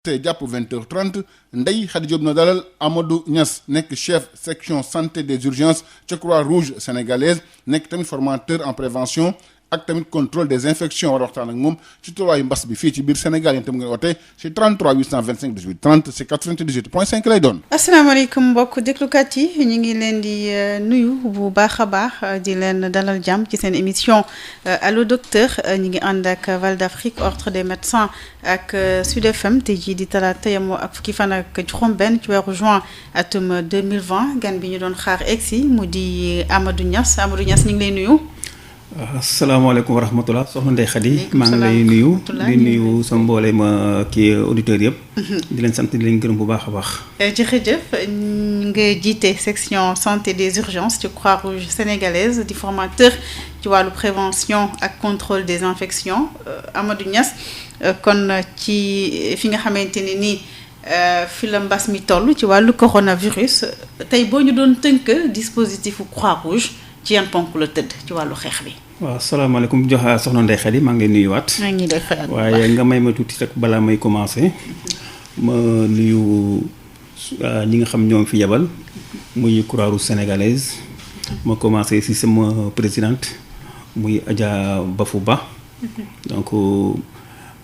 te jàpp 20h30 Ndeye Khady Diop na dalal Amadou Niass nekk chef section santé des urgences ca Croix-Rouge sénégalaise nekk tamit formateur en prévention ak tamit contrôle des infections war a waxtaan ak moom ci tolluwaayu mbas bi fii ci biir Sénégal yéen tam ngeen woote ci 33 825 18 30 c'est 98.5 lay doon. asalaamaaleykum mbokk déglukat yi ñu ngi leen di nuyu bu baax a baax di leen dalal jàmm ci seen émission allo docteur ñu ngi ànd ak Val d'Afrique ordre des médecins ak Sud FM tey jii di talaata yemoo ak fukki fan ak juróom-benn ci weeru juin atum 2020 gan bi ñu doon xaar egsi mu di Amadou Niass ñu ngi lay nuyu. asalaamaaleykum wa rahmatulah soxna Ndeye Khady maa ngi lay nuyu di nuyu sa mboole ma kii auditeurs yëpp. di leen sant di leen gërëm bu baax a baax. jërëjëf nga jiite section santé des urgences ci Croix-Rouge sénégalaise di formateur ci wàllu prévention ak contrôle des infections Amadou Niass kon ci fi nga xamante ne nii fi la mbas mi toll ci wàllu coronavirus tey boo ñu doon tënk dispositifu Croix-Rouge ci yan ponk la tëdd ci wàllu xeex bi. waaw salaamaaleykum jox soxna Ndeye Khady maa ngi lay nuyuwaat. maa ngi lay fayal waaye nga may ma tuuti rek balaa may commencer. ma nuyu ñi nga xam ñoom fi yebal. muy Croix-Rouge sénégalaise. ma commencer ci sama présidente muy Adja Bafou Ba. donc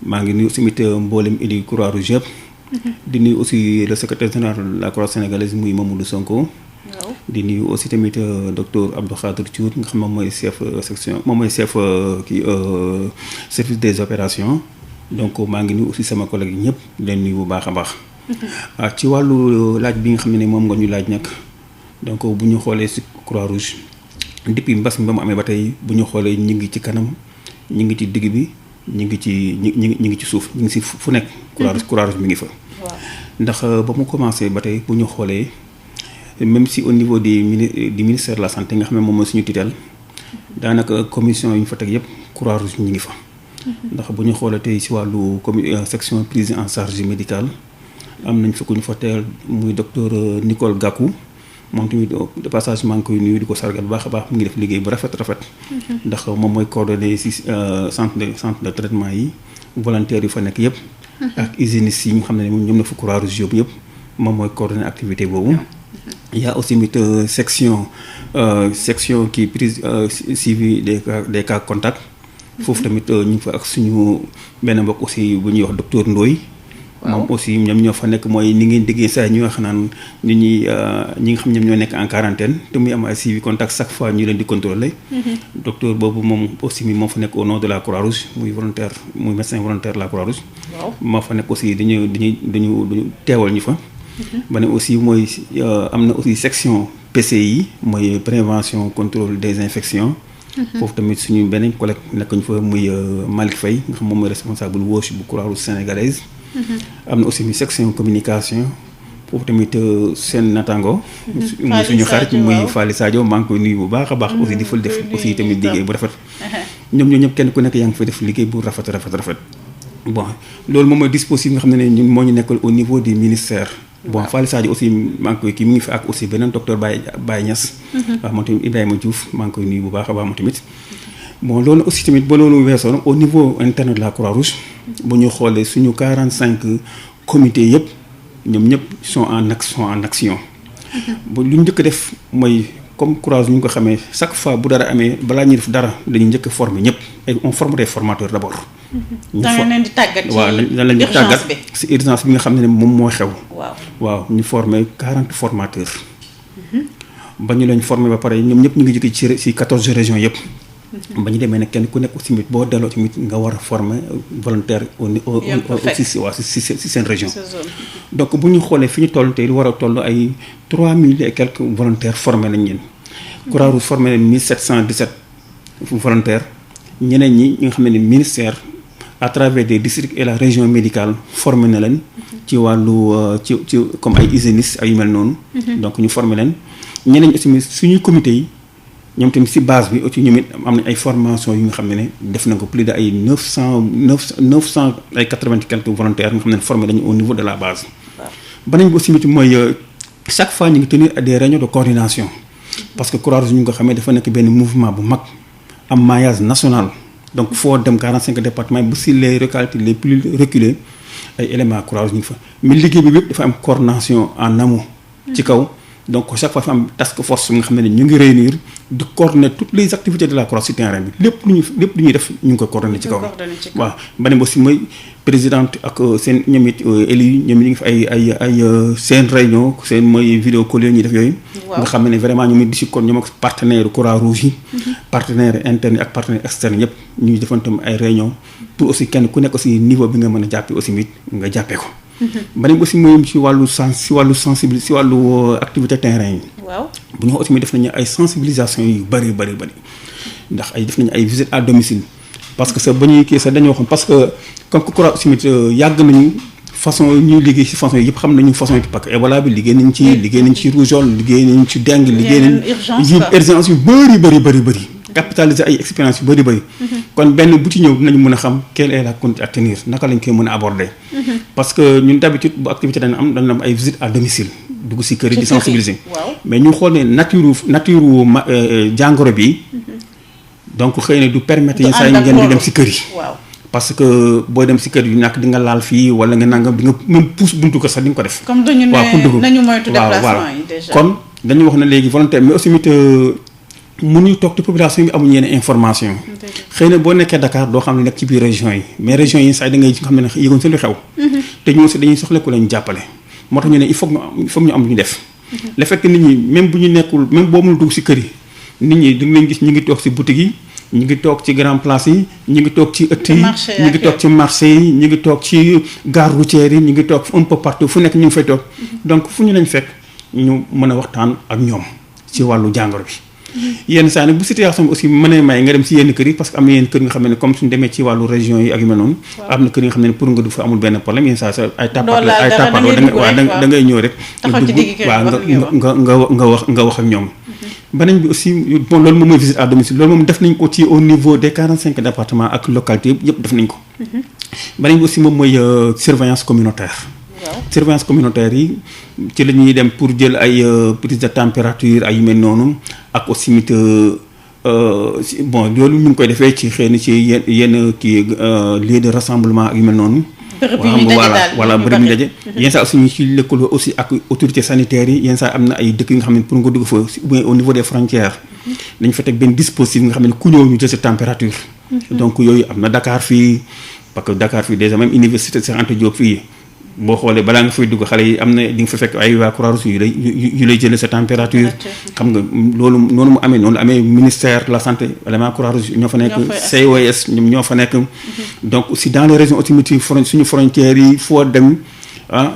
maa ngi nuyu tamit mboolem élu Croix-Rouge yëpp. di nuyu aussi le secrétaire général de la Croix-Rouge sénégalaise muy Mamadou Sonko. di nuyu aussi tamit docteur Abdou Khadir Thiour nga xam moom mooy chef section moom mooy chef kii service des opérations donc maa ngi nuyu aussi sama collègue yi ñëpp di leen nuyu bu baax a baax. ci wàllu laaj bi nga xam ne moom nga ñu laaj nag donc bu ñu xoolee ci Croix-Rouge depuis mbas mi ba mu amee ba tey bu ñu xoolee ñu ngi ci kanam ñu ngi ci digg bi ñu ngi ci ñu ngi ci suuf ñu ngi ci fu nekk. Croix-Rouge mi ngi fa. ndax ba mu commencé ba tey bu ñu xoolee. même si au niveau du ministère de la santé nga xam ne moom mooy suñu tutelle daanaka commission yi ñu fa teg yëpp Croix-Rouge ñu ngi fa. ndax bu ñu xoolee tey si wàllu section prise en charge médicale am nañ fa ku ñu fa teel muy docteur Nicole Gakou moom tamit de passage maa ngi koy nuyu di ko sargal bu baax a baax mu ngi def liggéey bu rafet. ndax moom mooy coordonné si centre de traitement yi volontaires yi fa nekk yëpp. ak hygiénistes yi ñu xam ne ñoom la fa Croix-Rouge yóbbu yëpp moom mooy coordonné activité boobu. Il y a aussi une section qui prise suivi des cas contacts. foofu tamit ñu ngi fa ak suñu benn mbokk aussi bu ñuy wax docteur Ndoye. moom aussi ñoom ñoo fa nekk mooy ni ngeen déggee saa ñu wax naan ñi nga xam ñoom ñoo nekk en quarantaine te muy am ay suivi contact chaque fois ñu leen di contrôler. docteur boobu moom aussi moom fa nekk au nom de la Croix-Rouge muy volontaire muy médecin volontaire de la Croix-Rouge. moo fa nekk aussi dañu teewal ñu fa. ba ne aussi mooy am na aussi section PCI mooy prévention contrôle des infections. foofu tamit suñu beneen collègue nekk ñu fa muy Malick Faye nga xam moom mooy responsable WOSH bu Croix-Rouge sénégalaise. am na aussi une section communication foofu tamit seen natango. muy suñu xarit muy Fally Sadio maa ngi koy nuyu bu baax a baax. aussi di fa def aussi tamit liggéey bu rafet. ñoom ñëpp kenn ku nekk yaa ngi fa def liggéey bu rafet. bon loolu moom mooy dispositif nga xam ne ñun moo ñu nekkal au niveau du ministère. bon Fally Sadio aussi maa ngi koy kii mu ngi fi ak aussi beneen docteur Baye Niass. waaw moom tamit Ibrahima Diouf maa ngi koy nuyu bu baax a baax moom tamit. bon loolu aussi tamit ba loolu weesoo au niveau interne de la Croix-Rouge. bu ñu xoolee suñu 45 comités yëpp ñoom ñëpp sont en action. bu lu njëkk def mooy comme Croix-Rouge ñu ngi ko xamee chaque fois bu dara amee balaa ñuy def dara dañuy njëkk a former ñëpp et on forme des formateurs d'abord. da ngeen leen di tàggat ci waaw dañ leen di tàggat si urgence bi nga xam ne moom moo xew. waaw ñu former 40 formateurs. ba ñu leen former ba pare ñoom ñëpp ñu ngi jóge ci 14 régions yëpp. ba ñu demee nag kenn ku nekk aussi boo delloo tamit nga war a former volontaire si seen région. donc bu ñu xoolee fi ñu toll tey lu war a toll ay 3000 et quelques volontaires formés nañ leen. Croix-Rouge formé nañ 1717 volontaires ñeneen ñi nga xam ne ministère à travers des districts et la région médicale formé na leen. ci wàllu ci comme ay hygiénistes ay yu mel noonu. donc ñu formé leen ñeneen aussi suñuy comité yi. ñoom tamit ci base bi aussi ñoom it am nañ ay formation yu nga xam ne def nañ ko plus de ay 900 ay 80 quelques volontaires nga xam ne formé nañu au niveau de la base. beneen bi aussi mooy chaque fois ñu ngi tenir des réunions de coordination. parce que Croix-Rouge ñu ngi ko xamee dafa nekk benn mouvement bu mag am maillage national donc foo dem 45 départements bu si les localités les plus reculées ay éléments Croix-Rouge ñu ngi fa mais liggéey bi yëpp dafa am coordination en amont ci kaw. donc chaque fois dafa am task force bi nga xam ne ñu ngi réunir di coordonner toutes les activités de la Croix ci terrain bi lépp lu ñuy def ñu ngi koy coordonner ci kaw. waaw beneen aussi mooy présidente ak seen ñoom it élus ñoom ñu ngi fi ay seen réunion seen mooy vidéo call ñuy def yooyu. nga xam ne vraiment ñoom it di si kon ñoom ak partenaire Croix-Rouge yi. partenaire interne ak partenaire externe yëpp ñuy defantam ay réunion pour aussi kenn ku nekk aussi niveau bi nga mën a jàppee aussi mit nga jàppee ko. beneen aussi mooy ci wàllu sensibilité ci wàllu activité terrain yi. waaw bu ñu aussi def nañu ay sensibilisation yu bëri ndax def nañu ay visite à domicile parce que sax ba ñuy kii sax dañoo xam parce que comme que Croix aussi yàgg nañu façon ñuy liggéey ci façon yëpp xam nañu façon yi parce que Ebola bi liggéey nañ ci rougeole liggéey nañ ci dengue liggéey nañ urgence yu bëri capitaliser ay expérience yu bëri kon benn bu ci ñëw dinañu mën a xam quelle est la conduite à tenir naka lañ koy mën a aborder parce que ñun d'habitude bu activité dañ am ay visite à domicile dugg ci kër yi di sensibiliser mais ñu xool ne nature jàngoro bi donc xëy na du permettre yenn saa yi ngeen di dem ci kër yi parce que booy dem ci kër yi ñàkk di nga laal fii wala nga nangam di nga même pousse buntu ko sax di nga ko def comme dañu ne nañu moytu déplacement yi déjà kon dañu wax ne léegi volontaire mais aussi mënuñu toog te population bi amuñu yenn information xëy na boo nekkee Dakar doo xam ne nekk ci biir région yi mais région yi saa yi da ngay xam ne yëgoon seen lu xew te ñu aussi dañuy soxla ku leen jàppale moo tax ñu ne il faut ñu am lu ñu def le fait que nit ñi même bu ñu nekkul même boo mënul dugg ci kër yi nit ñi da nga leen gis ñu ngi toog ci boutique yi ñu ngi toog ci grand place yi ñu ngi toog ci ëtt yi ñu ngi toog ci marché yi ñu ngi toog ci gare routière yi ñu ngi toog un peu partout fu nekk ñu ngi fay toog donc fu ñu lañ fekk ñu mën a waxtaan ak ñoom ci wàllu jàngoro bi yenn saa nag bu situation bi aussi mën a may nga dem si yenn kër yi parce que am na yenn kër nga xam ne comme suñu demee ci wàllu région yi ak yu mel noonu am na kër yi nga xam ne pour nga dugg fa amul benn problème yenn saa sa ay tappaat da ngay ñëw rek nga wax ak ñoom beneen bi aussi bon loolu moom mooy visite à domicile loolu moom def nañ ko ci au niveau des 45 départements ak localités yëpp def nañ ko beneen bi aussi moom mooy surveillance communautaire surveillance communautaire yi ci la ñuy dem pour jël ay prise de température ay yu mel noonu ak aussi bon loolu ñu ngi koy defee ci xëy na ci yenn kii lieu de rassemblement ak yu mel noonu. voilà bërëb ñu daje yenn saa aussi ñu ci lëkkaloo aussi ak autorités sanitaires yi yenn saa am na ay dëkk yi nga xam ne pour nga dugg fa au niveau des frontières dañu fa teg benn dispositif nga xam ne ku ñëw ñu jël sa température. donc yooyu am na Dakar fii parce que Dakar fii déjà même université Cheikh Anta Diop fii. boo xoolee balaa nga fay dugg xale yi am na di nga fa fekk ay waa Croix-Rouge yu lay jëlee sa température xam nga loolu noonu mu amee noonu amee ministère de la santé élément Croix-Rouge ñoo fa nekk COS ñoom ñoo fa nekk donc aussi dans les régions aussi suñu frontières yi foo dem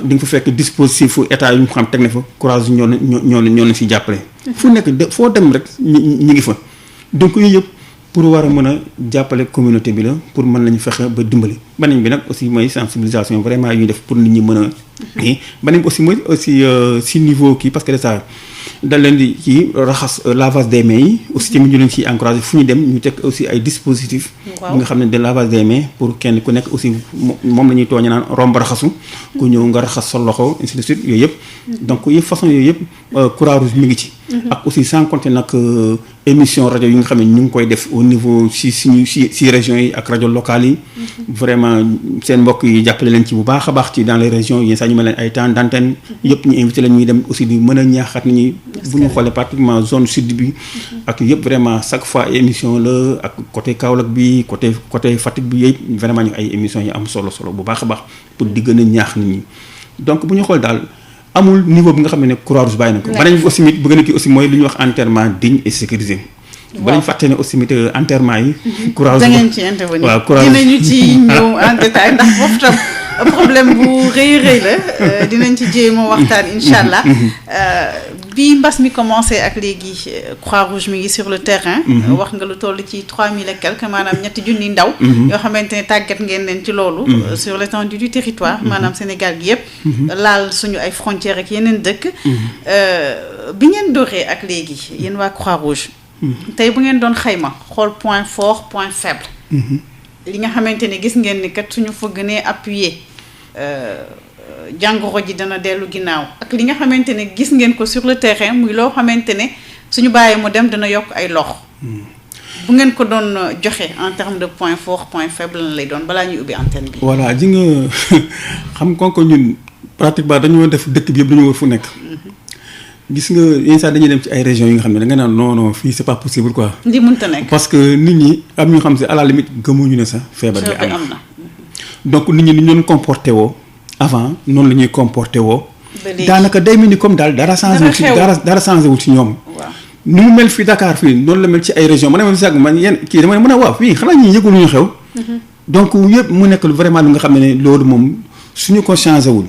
di nga fa fekk dispositif état yu ñu xam teg na fa Croix-Rouge ñoo leen si jàppale fu nekk foo dem rek ñi ngi fa donc yooyu yëpp pour war a mën a jàppale communauté bi la pour mën nañu fexe ba dimbali beneen bi nag aussi mooy sensibilisation vraiment yu ñuy def pour nit ñi mën a beneen bi aussi mooy aussi si niveau kii parce que de ça dañ leen di ci raxas lavage des mains yi aussi tamit ñu leen ciy encouragé fu ñu dem ñu teg aussi ay dispositifs yi nga xam ne de lavage des mains pour kenn ku nekk aussi moom la ñuy tooñe naan romb raxasu ku ñëw nga raxas sa loxo ainsi de suite yooyu yëpp donc yëpp façon yooyu yëpp Croix-Rouge mi ngi ci ak aussi sans compter nag émission rajo yi nga xam ne ñu ngi koy def au niveau si régions yi ak rajo locales yi vraiment seen mbokk yi jàppale leen ci bu baax a baax ci dans les régions yi saa ñu mel leen ay temps d'antenne yëpp ñu invité leen ñuy dem aussi di mën a ñaaxaat nit ñi bu ñu xoolee pratiquement zone sud bi ak yëpp vraiment chaque fois émission la ak côté Kaolack bi côté Fatick bi yëpp vraiment ñu ay émissions yi am solo bu baax a baax pour di gën a ñaax nit ñi donc bu ñu xool daal amul niveau bi nga xam ne Croix-Rouge bàyyi na ko beneen bi aussi mit bëgg na kii aussi mooy lu ñuy wax enterrement digne et sécurisé ba lañ fàtte ne aussi mit enterrement yi Croix-Rouge da ngeen ci intervenir waaw Croix-Rouge dinañu ci ñëw en détail ndax foofu tam problème bu rëy la dinañ ci jéem a waxtaan incha allah bi mbas mi commencé ak léegi Croix-Rouge mi ngi sur le terrain wax nga lu toll ci 3000 et quelques maanaam ñetti junni ndaw yoo xamante ne tàggat ngeen leen ci loolu sur l'étendue du territoire maanaam Sénégal gi yëpp laal suñu ay frontières ak yeneen dëkk bi ngeen dooree ak léegi yéen waa Croix-Rouge tey bu ngeen doon xayma xool point fort point faible li nga xamante ne gis ngeen ni kat suñu fa gënee appuyer jàngoro ji dana dellu ginnaaw ak li nga xamante ne gis ngeen ko sur le terrain muy loo xamante ne suñu bàyyee mu dem dana yokk ay lox bu ngeen ko doon joxe en termes de point fort point faible lan lay doon balaa ñuy ubbi antenne bi. voilà ji nga xam kon ko ñun pratiquement dañoo def dëkk bi yëpp dañoo war fu nekk. gis nga yenn saa dañuy dem ci ay régions yi nga xam ne da nga naan non fii c'est pas possible quoi. ndi mënta nekk. parce que nit ñi am ñu xam si à la limite gëmuñu ne sax feebar bi am na. donc nit ñi ni ñu doon comporté woo avant noonu la ñuy comporté woo. daanaka day mel ni comme daal dara changé wu ci dara changé wu ci ñoom. ni mu mel fii Dakar fii noonu la mel ci ay régions ma ne ma sàgg man yenn kii dama mën a waaw fii xanaa ñi yëgul ñu xew. donc yëpp mu nekk vraiment lu nga xam ne loolu moom suñu ko changé wul.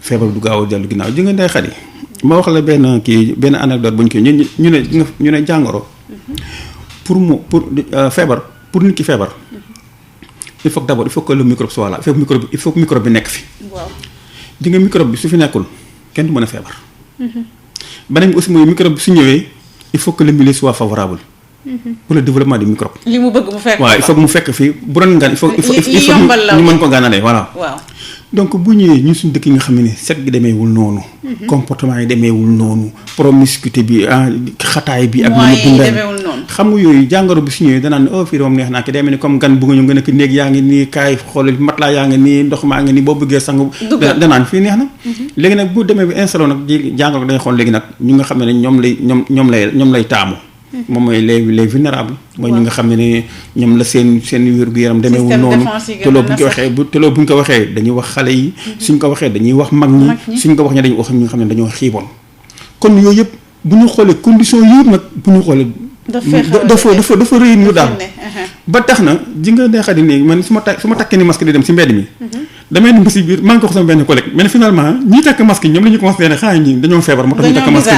feebar du gaaw a dellu ginnaaw ji nga day xadi ma wax la benn anecdote bu ñu koy ñu ne jàngoro. pour feebar pour nit ki feebar. il faut que d'abord il faut que le microbe soit là il faut que microbe bi nekk fi. waaw ji nga microbe bi su fi nekkul kenn du mën a feebar. beneen bi aussi mooy microbe bi su ñëwee il faut que le milieu soit favorable. pour le développement du microbe. li mu bëgg mu fekk. waaw il faut que mu fekk fii bu doon ngaan il faut ñu mën ko gànnalee voilà. waaw donc bu ñëwee ñun suñu dëkk yi nga xam ne set gi demeewul noonu. comportement yi demeewul noonu. promiscuité bi xataay bi. ak moyens yi demeewul noonu. xam nga yooyu jàngoro bi su ñëwee danaan ne fii moom neex naa ki day mel ni comme gan bu nga ñëw nga nekk néeg yaa ngi nii kaay xoolal matelas yaa ngi nii ndox maa ngi nii boo bëggee sangu. danaan fii neex na. léegi nag bu demee bi installé nag jàngoro dañuy xool léegi nag ñu nga xam ne ñoom lay taamu. moom mooy les vulnérables. mooy ñu nga xam ne ñoom la seen wér-gu-yaram demeewul noonu. te loolu bu ñu ko waxee dañuy wax xale yi. suñ ko waxee dañuy wax mag ñi. suñ ko wax dañuy wax ñi nga xam ne dañoo xiiboon. kon yooyu yëpp bu ñu xoolee condition yëpp nag bu ñu xoolee. dafa rëy ñu daal. ba tax na ji nga neexal ni man su ma takkee ni masque di dem si mbedd mi. damay dem ba si biir maa ngi ko wax sama benn collègue mais finalement ñi takk masque ñoom la ñu considéré xanaa ñi dañoo feebar moo tax ñu takk masque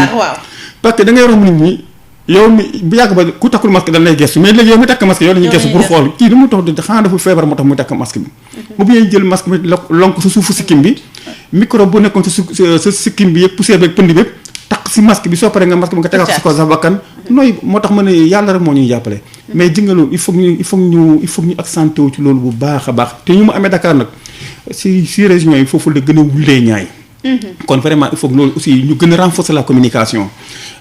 parce que da ngay romb nit ñi yow mi bu yàgg ba ku takkul masque dañ lay gestu mais léegi yow mi takk masque yow la ñuy gestu pour xool kii lu mu tax di xanaa dafa feebar moo tax muy takk masque bi bu bien jël masque bi lonk sa suufu sikkim bi microbe bu nekkoon sa sikkim bi yëpp poussière bi ak pënd bi yëpp takk si masque bi soo paree nga masque bi nga tegal si ko sa bakkan nooy moo tax ma ne yàlla rek moo ñuy jàppale mais ji nga loolu il faut ñu accentuer wu ci loolu bu baax a baax te ñu mu amee Dakar nag si régions yi foofu la gën a wulee ñaay kon vraiment il faut que loolu aussi ñu gën a renforcer la communication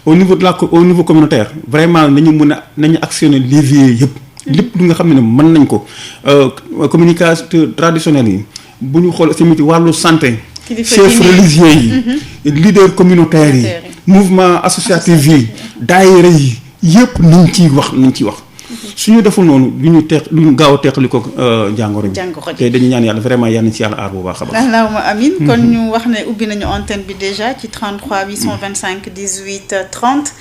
au niveau communautaire vraiment nañu actionner levier yëpp lépp lu nga xam ne mën nañ ko communication traditionnelle yi bu ñu xool tamit wàllu santé chefs religieux yi leaders communautaires yi mouvement associatif yi daayira yi yëpp nañ ciy wax suñu deful noonu duñu gaaw a teqali ko jàngoro bi te dañu ñaan yàlla vraiment yal nañ ci yàlla aar bu baax a baax. allahumma amin kon ñu wax ne ubbi nañu antenne bi déjà ci 33 825 18 30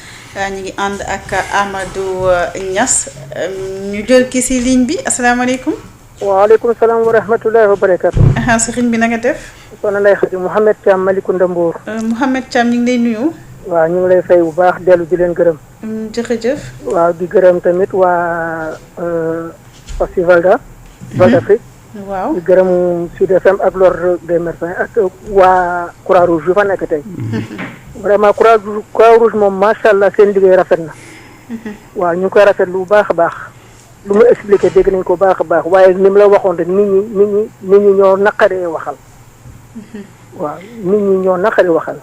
ñu ngi ànd ak Amadou Niass ñu jël ki ci ligne bi asalaamaaleykum. waaleykum salaam wa rahmatullahi wa barakatu. sëriñ bi na nga def. soxna Ndeye Khady Mouhamed Thiam Malicounda Mbour. Mouhamed Thiam ñu ngi lay nuyu. waaw ñu ngi lay fay bu baax dellu di leen gërëm. jërëjëf. waaw di gërëm tamit waa festival Val d'Afrique. waaw di gërëm Sud FM ak l'ordre des médecins ak waa Croix-Rouge yu fa nekk tey. vraiment Croix-Rouge moom macha allah seen liggéey rafet na. waaw ñu ngi koy rafetlu bu baax a baax. lu mu expliqué dégg nañ ko baax a baax waaye ni mu la waxoon rek nit ñi ñoo naqaree waxal. waaw nit ñi ñoo naqaree waxal.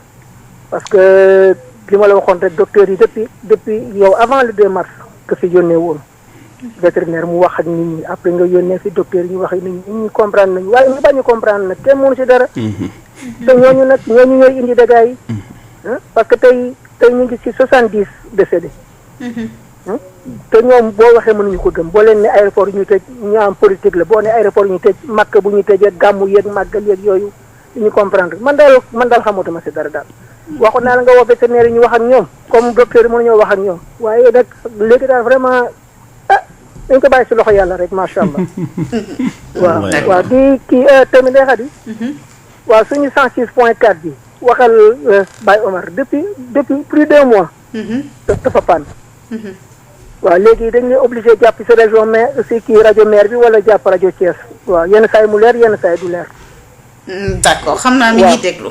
parce que li ma la waxoon rek docteur yi depuis yow avant le 2 mars que fi yónnee woon vétérinaire mu wax ak nit ñi après nga yónnee fi docteur yi ñu wax ak nit ñi comprendre nañu waaye ñu bañ a comprendre nag kenn mënu ci dara. te ñooñu ñooy indi dégâts yi. parce que tey ñu ngi ci 70 décédés. te ñoom boo waxee mënuñu ko gëm boo leen ne aéroport yu ñu tëj ñu am politique la boo ne aéroport yu ñu tëj makk bu ñu tëjee gàmmu yeeg màggal yeeg yooyu ñu comprendre man daal xamatuma ci dara daal. waxoon naa la nga woo vétérinaire yi ñu wax ak ñoom comme docteur yi mënuñoo wax ak ñoom waaye nag léegi daal vraiment dañ ko bàyyi ci loxo yàlla rek macha allah. waaw di kii tamit day xadi. waaw suñu 106.4 bi waxal Baye Omar depuis plus d'1 mois. dafa panne. waaw léegi dañ lay obligé jàpp ci région mais ci kii rajo maire bi wala jàpp rajo Thiès. waaw yenn saa yi mu leer yenn saa yi du leer. d'accord xam naa mi ngi déglu.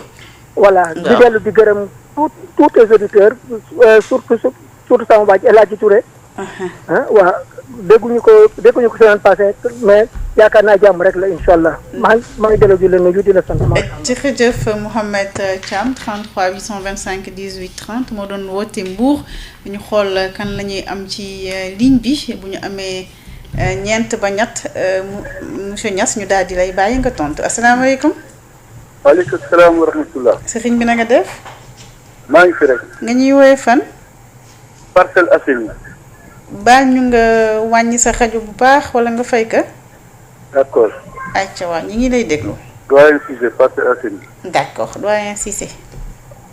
voilà di gërëm tous les auditeurs surtout sama baaj El Hadji Touré waa dégguñu ko semaine passée mais yaakaar naa jàmm rek la incha allah maa ngi delloo di la nuyu di la sant. jërëjëf Mouhamed Thiam 33 825 18 30 moo doon woote Mbour ñu xool kan la ñuy am ci ligne bi bu ñu amee ñeent ba ñett monsieur Niass ñu daal di lay bàyyi nga tontu asalaamaaleykum. waaleykum salaam wa rahmatulah. sëriñ bi na nga def. maa ngi fi rek. nga ñuy woowee fan. Parcelles Assainies. baal ñu nga wàññi sa rajo bu baax wala nga fay ka. d'accord. ayca waaw ñi ngi lay déglu. doyen Cissé Parcelles Assainies. d'accord doyen Cissé.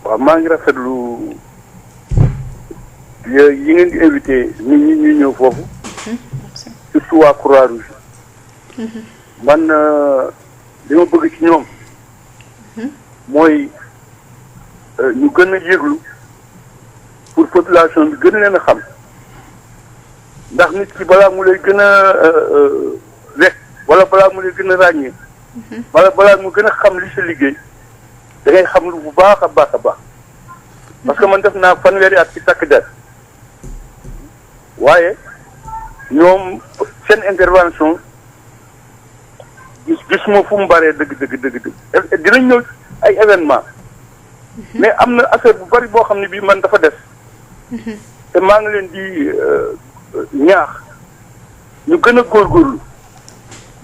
waaw maa ngi rafetlu yi ngeen di invité nit ñi ñuy ñëw foofu. surtout waa Croix-Rouge. man li ma bëgg ci ñoom. mooy ñu gën a yëglu pour population bi gën leen a xam ndax nit ki balaa mu lay gën a rek wala balaa mu lay gën a ràññee wala balaa mu gën a xam li sa liggéey da ngay xam lu bu baax a baax a baax parce que man def naa fanweeri at ci takk der waaye ñoom seen intervention gis ma fu mu baree dëgg dinañ ñëw ay événement mais am na affaire bu bari boo xam ne bii man dafa des te maa ngi leen di ñaax ñu gën a góorgóorlu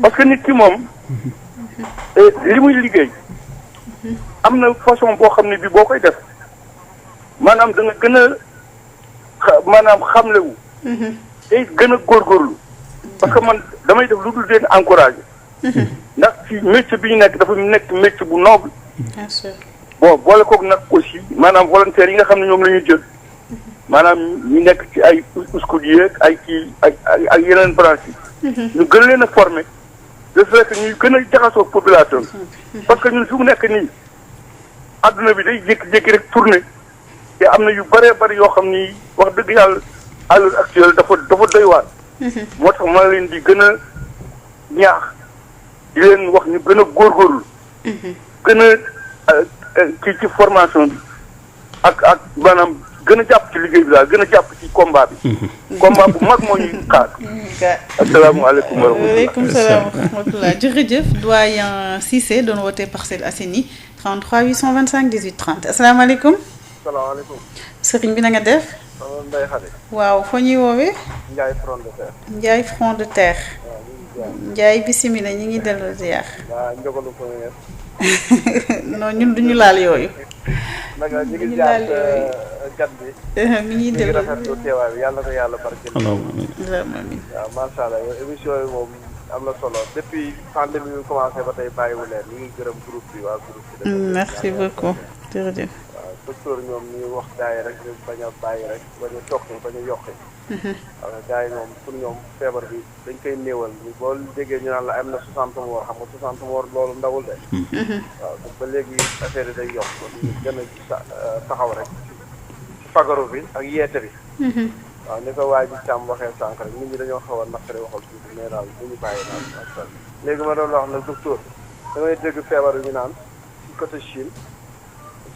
parce que nit ki moom li muy liggéey am na façon boo xam ne bii boo koy def maanaam da nga gën a maanaam xamlewu te gën a góorgóorlu parce que man damay def lu dul leen encouragé ndax ci métier bi ñu nekk dafa nekk métier bu noble. bien sûr. bon boole koog nag aussi maanaam volontaires yi nga xam ne ñoom la ñuy jël maanaam ñu nekk ci ay uskud yeeg ay kii ak yeneen branche yi. ñu gën leen a former de fait que ñuy gën a jaxasoo population bi parce que ñun fi mu nekk nii adduna bi day jékki-jékki rek tourné te am na yu bëree bëri yoo xam ni wax dëgg yàlla à l'heure actuelle dafa doy waar. moo tax ma leen di gën a ñaax di leen wax ñu gën a góorgóorlu. gën a ci formation bi ak maanaam gën a jàpp ci liggéey bi daal gën a jàpp ci combat bi. combat bu mag moo ñuy xaar. asalaamaaleykum wa rahmatulah. waaleykum salaam wa rahmatulah jërëjëf doyen Cissé doon wootee Parcelles Assainies 33 825 18 30 asalaamaaleykum. salaamaaleykum. sëriñ bi na nga def. Ndeye Khady. waaw foo ñuy woowee. Ndiaye front de terre. Ndiaye front de terre. Ndiaye bisimilah ñi ngi delloo ziar. waaw njogalu ko ngeen. non ñun duñu laal yooyu. naka ñu ngi jaar gat bi. mi ngi delloo rafetlu teewaay bi yàlla na yàlla barkeel. amiin. waaw macha allah yow émission yi moom am na solo depuis pandémie bi commencé ba tey bàyyiwu leen ñu ngi gërëm groupe bi waa groupe bi. merci beaucoup jërëjëf. waaw docteur ñoom ñu wax gars yi rek ñu bañ a bàyyi rek bañ a tokki bañ a yokki. waaw gars yi moom pour ñoom feebar bi dañ koy néewal boo déggee ñu naan la am na 60 moor xam nga 60 moor loolu ndawul de. waaw ba léegi affaire yi day yokk kon ñu gën a taxaw rek ci fagaru bi ak yeete bi. waaw ni ko waa ji Thiam waxee sànq rek nit ñi dañoo xaw a naqare waxal tuuti mais daal bu ñu bàyyi daal macha allah. léegi ma doon wax nag docteur damay dégg feebar bi ñu naan ci côté Chine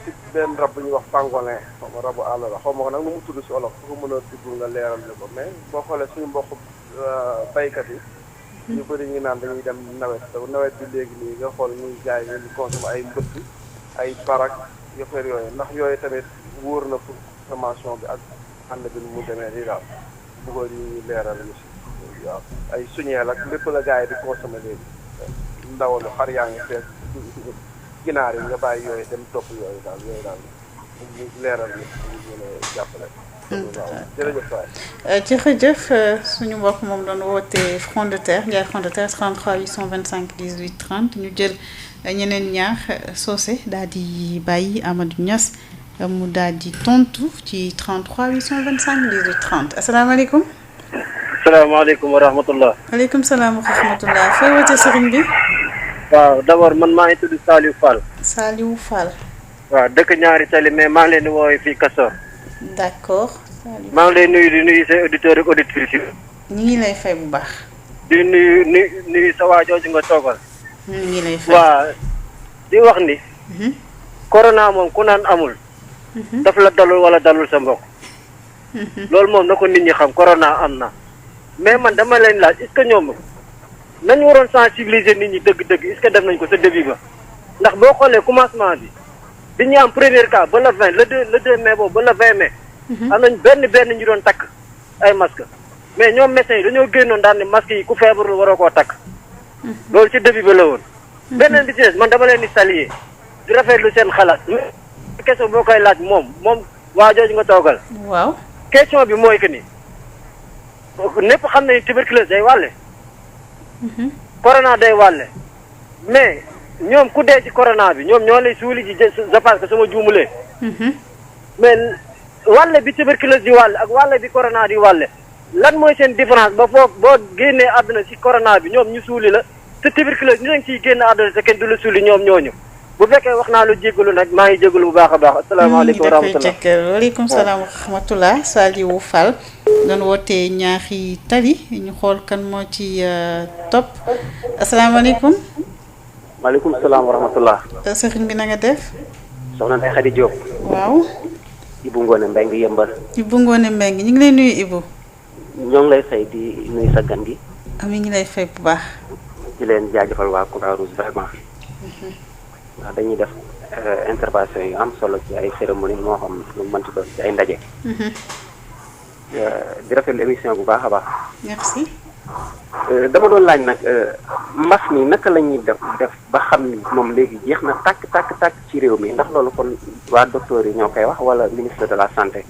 si benn rab bu ñuy wax pangolin xaw ma rabu àll la xaw ma ko nag nu mu tudd si olof ku ko mën a dugg nga leeral ñu ko mais boo xoolee suñu mbokk baykat yi. ñu bëri ñu naan dañuy dem nawet te nawet bi léegi nii nga xool ñuy jaay ñu consommé ay mbëtt ay barak yëfër yooyu ndax yooyu tamit wóor na pour formation bi ak ànd bi nu mu demee nii daal bëggoon ñu leeral ñu si waaw ay suñeel ak lépp la gars yi di consommé léegi ndawalu xar yaa ngi fees ginaar yi nga bàyyi yooyu dem topp yooyu daal ñu leeral ñu mën a jàppale. jërëjëf suñu mbokk moom doon woote front de terre Ndiaye front de terre 33 825 18 30 ñu jël ñeneen ñaar soose daal di bàyyi Amadou Niass mu daal di tontu ci 33 825 18 30 asalaamaaleykum. salaamaaleykum wa rahmatullah. waaleykum salaam wa rahmatullah fooy wootee sëriñ bi. waaw d'abord man maa ngi tudd Saliou Fall. Saliou Fall. waaw dëkk ñaari tali mais maa ngi leen di woowee fii Castor. d'accord. maa ngi lay nuyu di nuyu say auditeurs ak auditrices yi. ñu ngi lay fay bu baax. di nuyu sa waa jooju nga toogal. ñu ngi lay fay. waa di wax ni. corona moom ku naan amul. daf la dalul wala dalul sa mbokk. loolu moom na ko nit ñi xam corona am na mais man dama leen laaj est-ce que ñoom nañu waroon sensibiliser nit ñi dëgg-dëgg est-ce que def nañ ko sa début ba ndax boo xoolee commencement bi ñu am premier cas ba le 20 le 2 mai boobu ba le 20 mai. am nañ benn ñu doon takk ay masque mais ñoom médecins yi dañoo génnoon daan ne masque yi ku feebarul waroo koo takk. loolu ci début ba la woon. beneen bi ci des man dama leen di saluer di rafetlu seen xalaat mais question boo koy laaj moom waa jooju nga toogal. waaw question bi mooy que ni ñépp xam nañu tuberculose day wàlle. corona day wàlle mais ñoom ku dee ci corona bi ñoom ñoo lay suuli ji je pense que sama juumulee. mais wàlle bi tuberculose di wàlle ak wàlle bi corona di wàlle lan mooy seen différence ba foofu boo génnee àdduna ci corona bi ñoom ñu suuli la te tuberculose ñu ngi ciy génn àdduna te kenn du la suuli ñoom ñooñu bu fekkee wax naa lu jégalu nag maa ngi jégalu bu baax a baax. asalaamaaleykum wa rahmatulah waaleykum salaam wa rahmatulah Saliou Fall doon wootee ñaaxi tali ñu xool kan moo ci topp asalaamaaleykum. maaleykum salaam wa rahmatulah. sëriñ bi na nga def. soxna Ndeye Khady Diop. waaw. Ibou Ngone Mbengue yëmbal. Ibou Ngone Mbengue ñu ngi lay nuyu Ibou. ñoo ngi lay fay di nuyu sa gan gi. am ngi lay fay bu baax. di leen jaajëfal waa Croix-Rouge vraiment. ndax dañuy def intervention yu am solo ci ay cérémonie moo xam lu mënti doon ci ay ndaje. di rafetlu émission bu baax a baax. merci. dama doon laaj nag mbas mi naka la ñuy def ba xam ni moom léegi jeex na tàkk ci réew mi ndax loolu kon waa docteur yi ñoo koy wax wala ministre de la santé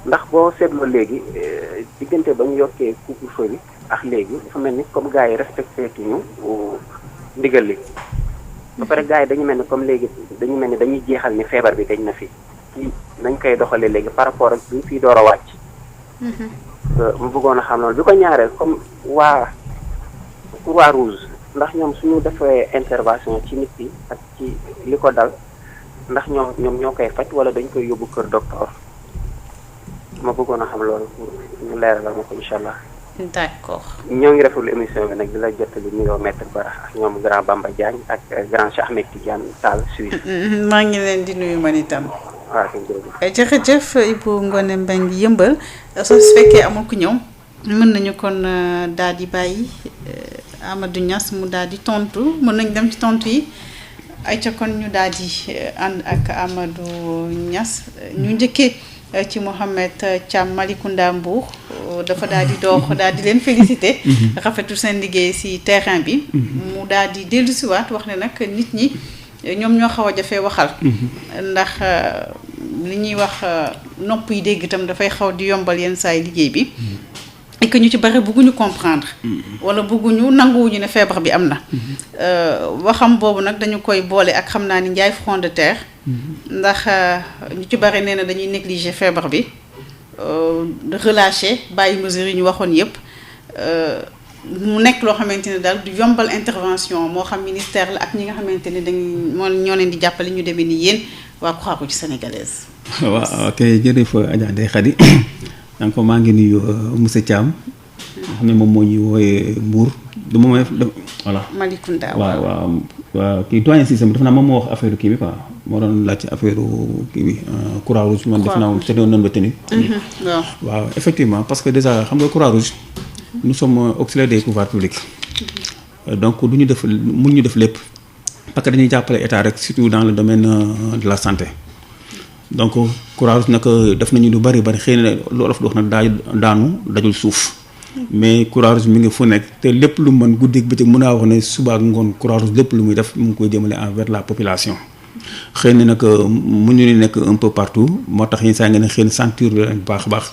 ndax boo seetloo léegi diggante ba ñu yokkee couvre-feu bi ak léegi dafa mel ni comme gars yi respecté tuñu ndigal li ba pare gars yi dañu mel ni comme léegi dañu mel ni dañuy jeexal ni feebar bi dañ na fi ci nañ koy doxalee léegi par rapport ak bi fii door a wàcc. mu bëggoon a xam loolu bi ko ñaareel comme waa Croix-Rouge ndax ñoom suñu defee intervention ci nit yi ak ci li ko dal ndax ñoom ñoo koy faj wala dañ koy yóbbu kër docteur ma bëggoon a xam loolu pour ñu leeralal ma ko incha allah. d'accord. ñoo ngi rafetlu émission bi nag di la jottali nuyoo maître Bara ak ñoom grand Bamba Diagne ak grand Cheikh Ahmed Tidiane Tall Suisse. maa ngi leen di nuyu man itam. waaw jërëjëf Ibou Ngone Mbengue yëmbal soo su fekkee amul ku ñëw mën nañu kon daal di bàyyi Amadou Niass mu daal di tontu mën nañ dem ci tontu yi ay ca kon ñu daal di ànd ak Amadou Niass ñu njëkkee ci Mohamed Thiam Malicounda Mbour dafa daal di dox daal di leen félicité rafetu seen liggéey ci terrain bi mu daal di dellusiwaat wax ne nag nit ñi ñoom ñoo xaw a jafee waxal ndax li ñuy wax nopp yi dégg itam dafay xaw di yombal yenn saa yi liggéey bi et que ñu ci bari bëgguñu comprendre wala bëgguñu nanguwuñu ne feebar bi am na waxam boobu nag dañu koy boole ak xam naa ni njaay front de terre ndax ñu ci bari nee na dañuy négliger feebar bi relâché bàyyi mesures yi ñu waxoon yépp mu nekk loo xamante ne daal du yombal intervention moo xam ministère la ak ñi nga xamante ne ñoo leen di jàppale ñu demee ni yéen waa Croix-Rouge sénégalaise. waaw ok jërëjëf Adja Ndeye Khady donc maa ngi nuyu monsieur Thiam. nga xam ne moom moo ñuy wooyee Mbour du ma may voilà. Malicounda waaw kii doyen Cissé dafa naa moom moo wax affaire kii bi quoi moo doon laaj affaire kii bi Croix-Rouge man def naa c'est un homme de tenue. waaw effectivement parce que déjà xam nga Croix-Rouge. nous sommes auxiliaires des pouvoirs publics donc du ñu def mun ñu def lépp parce que dañuy jàppale état rek surtout dans le domaine de la santé donc Croix-Rouge nag def nañu lu bari xëy na lu olof di wax nag daanu dajul suuf mais Croix-Rouge mi ngi fu nekk te lépp lu mën guddeeg bëccëg mën naa wax ne suba ak ngoon Croix-Rouge lépp lu muy def mu ngi koy jëmale envers la population xëy na nag mu ñu nekk un peu partout moo tax yenn saa ngeen xëy na sentir leen bu baax a baax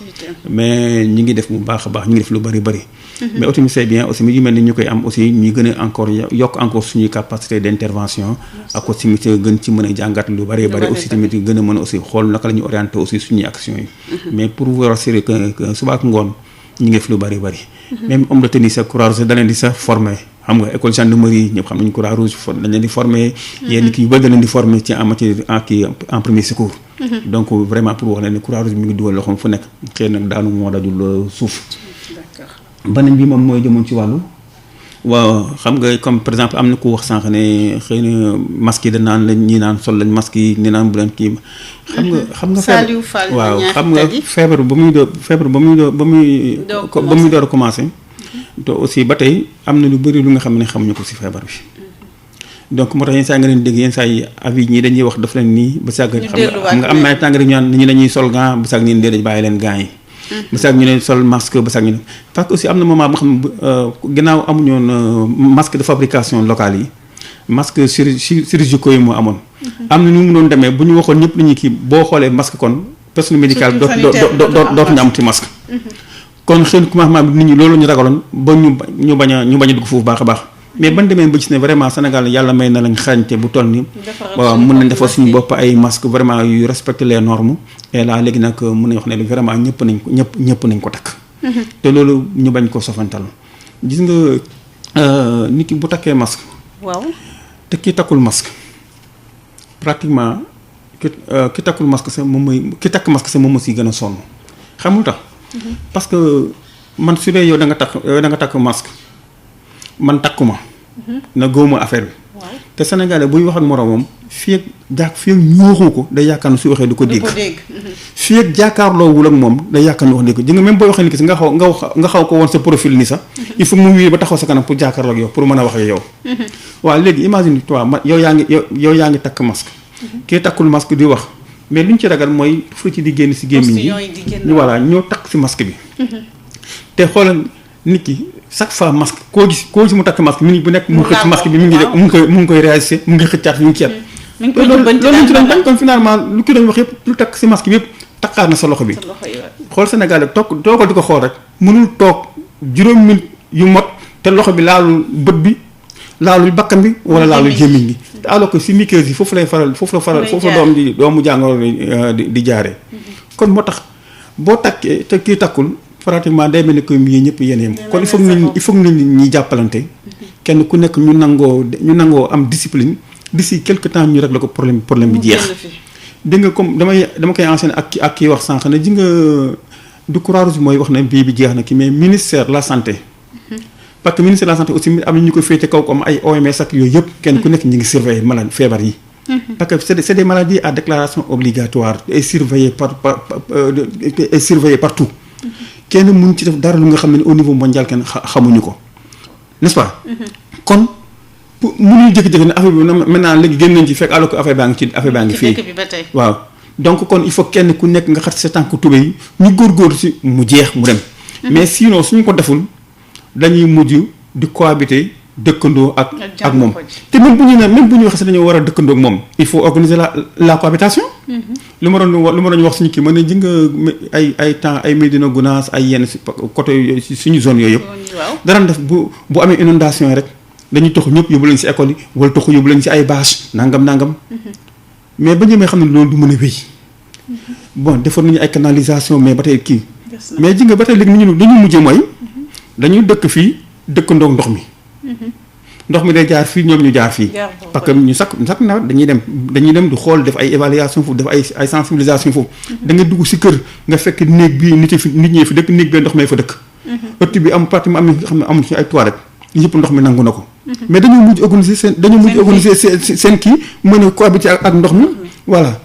mais ñi ngi def bu baax a baax ñi ngi def lu bari mais aussi c'est bien aussi mi ngi mel ni ñu koy am aussi ñu gën a encore yokk encore suñuy capacité d'intervention ak aussi tamit gën ci mën a jàngat lu bari aussi tamit gën a mën a aussi xool naka la ñuy orienter aussi suñuy action yi mais pour vous rassurer que suba ak ngoon ñi ngi def lu bari même homme de tenue sa Croix-Rouge da leen di sa former xam nga école gendarmerie ñëpp xam nañu Croix-Rouge dañ leen di former yenn kii yu bëri da leen di former ci en matière en premier secours donc vraiment pour wax leen ne Croix-Rouge mi ngi dugal loxoom fu nekk xëy nag daanu moo dajul suuf beneen bi moom mooy jëmoon ci wàllu waaw xam nga comme par exemple am na ku wax sànq ne xëy na masque yi da naan lañ ñi naan sol lañ masque yi ni naan bu leen kii xam nga Saliou Fall waaw xam nga feebar ba muy door a commencé te aussi ba tey am na lu bëri lu nga xam ne xamuñu ko si feebar bi donc moo tax yenn saa nga leen dégg yenn saa yi avis ñii dañuy wax daf leen nii ba sàgg xam nga am na ay tàng rek ñu naan ñi dañuy sol gant ba sàgg ñi dañ bàyyi leen gants yi ba sàgg ñu ne sol masque ba sàgg ñu ne parce que aussi am na moment boo xam ne ginnaaw amuñu woon masque de fabrication locale yi masque chirurgicaux yi moo amoon am na ñu mu doon demee bu ñu waxoon ñëpp nañu kii boo xoolee masque kon personnel médical dootuñu am ci masque kon xëy na commencement bi nit ñi loolu ñu ragaloon ba ñu bañ a dugg foofu baax a baax mais ban demee ba gis ne vraiment Sénégal yàlla may na lañ xarañte bu toll ni waaw mën nañ defar suñu bopp ay masque vraiment yu respecter les normes et là léegi nag mën nañ wax ne vraiment ñëpp nañ ko takk te loolu ñu bañ ko sofantal gis nga nit ki bu takkee masque waaw te ki takkul masque pratiquement ki takkul masque sax moom mooy ki takk masque sax moom moo si gën a sonn xamul tax parce que man su dee yow da nga takk masque man takkuma na góoma affaire bi te Sénégalais buy wax ak moroomam fii ak ñooxu ko day yaakaar ne su waxee du ko dégg fii ak jàkkaarloowul ak moom day yaakaar ne wax dégg ji nga même booy waxee ni ki si nga xaw ko woon sa profil ni sax il faut mu wii ba taxaw sa kanam pour jàkkaarloo ak yow pour mën a wax ak yow waaw léegi imagine toi yow yaa ngi takk masque kii takkul masque di wax mais lu ñu ci ragal mooy fu ci di génn si gémmiñ gi voilà ñoo takk si masque bi te xoolal nit ki chaque fois masque koo gis mu takk masque minute bu nekk mu xëcc masque bi mu ngi koy réagir mu ngi xëccaat mu ngi ceeb loolu lañ ci doon bañ kon finalement lu ki doon wax yëpp lu takk si masque bi yëpp takkaat na sa loxo bi xool Sénégal toogal di ko xool rek mënul toog juróom minute yu mot te loxo bi laalul bët bi laalul bakkan bi wala laalul gémmiñ bi te alors que si muqueuse yi foofu la doomu jàngoro di jaaree kon moo tax boo takkee te kii takkul pratiquement day mel ni que yéen ñëpp yéen kon il faut nit ñi jàppalante kenn ku nekk ñu nangoo am discipline d'ici quelque temps ñu régler ko problème bi jeex dégg nga comme dama koy enchaîner ak kii wax sànq ne ji nga du Croix-Rouge mooy wax na bii bi jeex na ki mais ministère de la santé parce que ministère de la santé aussi am na ñu ko féete kaw comme ay OMS ak yooyu yëpp kenn ku nekk ñu ngi surveiller malade feebar yi parce que c'est des maladies à déclaration obligatoire et surveillées partout kenn mun ci def dara lu nga xam ne au niveau mondial kenn xamuñu ko n'est-ce pas kon mënuñu jékki-jékki ne affaire bi maintenant léegi génn nañ ci fekk alors que affaire baa ngi fii waaw donc kon il faut kenn ku nekk nga xat sa tànk tubé yi ñu góorgóorlu si mu jeex mu dem mais sinon suñu ko deful dañuy mujj di cohabiter dëkkandoo ak moom te même bu ñu waxee dañoo war a dëkkandoo ak moom il faut organiser la cohabitation lu ma doon wax suñu kii ma ne ji nga ay temps ay Médina Gounass ay yenn si côté suñu zone yooyu yëpp dara def bu amee inondation yi rek dañuy toxu ñëpp yóbbu leen si école yi wala toxu yóbbu leen si ay bâche nangam mais ba ñëwee xam ne loolu du mën a wéy bon defoon nañu ay canalisation mais ba tey kii mais ji nga ba tey léegi ñu dañu mujjee mooy dañuy dëkk fii dëkkandoog ndox mi day jaar fii ñoom ñu jaar fii parce que ñu chaque nawet dañuy dem di xool def ay évaluation foofu def ay sensibilisation foofu da nga dugg si kër nga fekk néeg bii nit ñi fi dëkk néeg bee ndox mee fa dëkk ëtt bi am pratiquement am nga xam ne amul ci ay toilettes yëpp ndox mi nangu na ko mais dañoo mujj organiser seen kii mën a cohabiter ak ndox mi voilà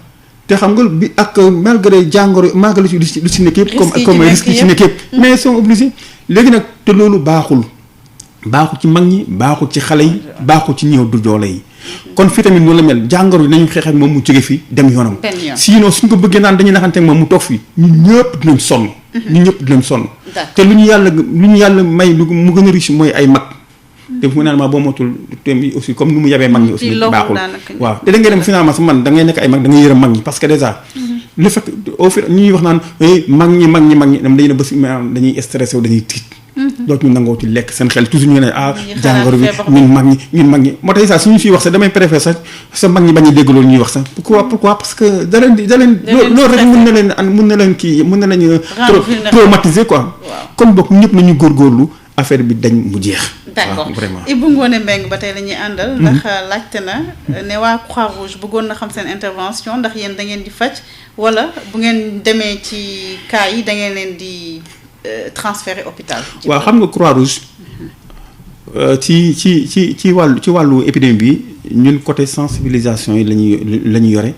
te xam nga bi ak malgré jàngoro malgré lu si nekk yëpp comme risque yi ci nekk yëpp mais ils sont obligés léegi nag te loolu baaxul ci mag ñi baaxul ci xale yi baaxul ci ñëw du doole yi kon fii tamit noonu la mel jàngoro yi nañu xeex ak moom mu jóge fii dem yoonam sinon suñ ko bëggee naan dañuy naxante ak moom mu toog fii ñun ñëpp dinañ sonn te lu ñu yàlla may mu gën a riche mooy ay mag te finalement boo motul thème aussi comme nu mu yabee mag ñi aussi baaxul waaw te da ngay dem finalement sa man da ngay nekk ay mag da ngay yërëm mag ñi parce que déjà le fait au fait ñuy wax naan mag ñi dañuy ne ba si dañuy stressé wu dañuy tiit dootuñu nangoo ci lekk seen xel toujours ñu ne jàngoro bi ñun mag ñi moo tax sax suñu fiy wax sax damay préféré sax sa mag ñi bañ a dégg loolu ñuy wax sax pourquoi parce que da leen loolu rek mën na leen traumatiser quoi kon bokk ñëpp nañu góorgóorlu affaire bi dañ mu jeex d'accord vraiment Ibou Ngoné Mbengue ba tey la ñuy àndal ndax laajte na ne waa Croix-Rouge bëggoon na xam seen intervention ndax yéen da ngeen di faj wala bu ngeen demee ci cas yi da ngeen leen di transférer hôpital. waaw xam nga Croix-Rouge ci wàllu épidémie bi ñun côté sensibilisation yi la ñuy yore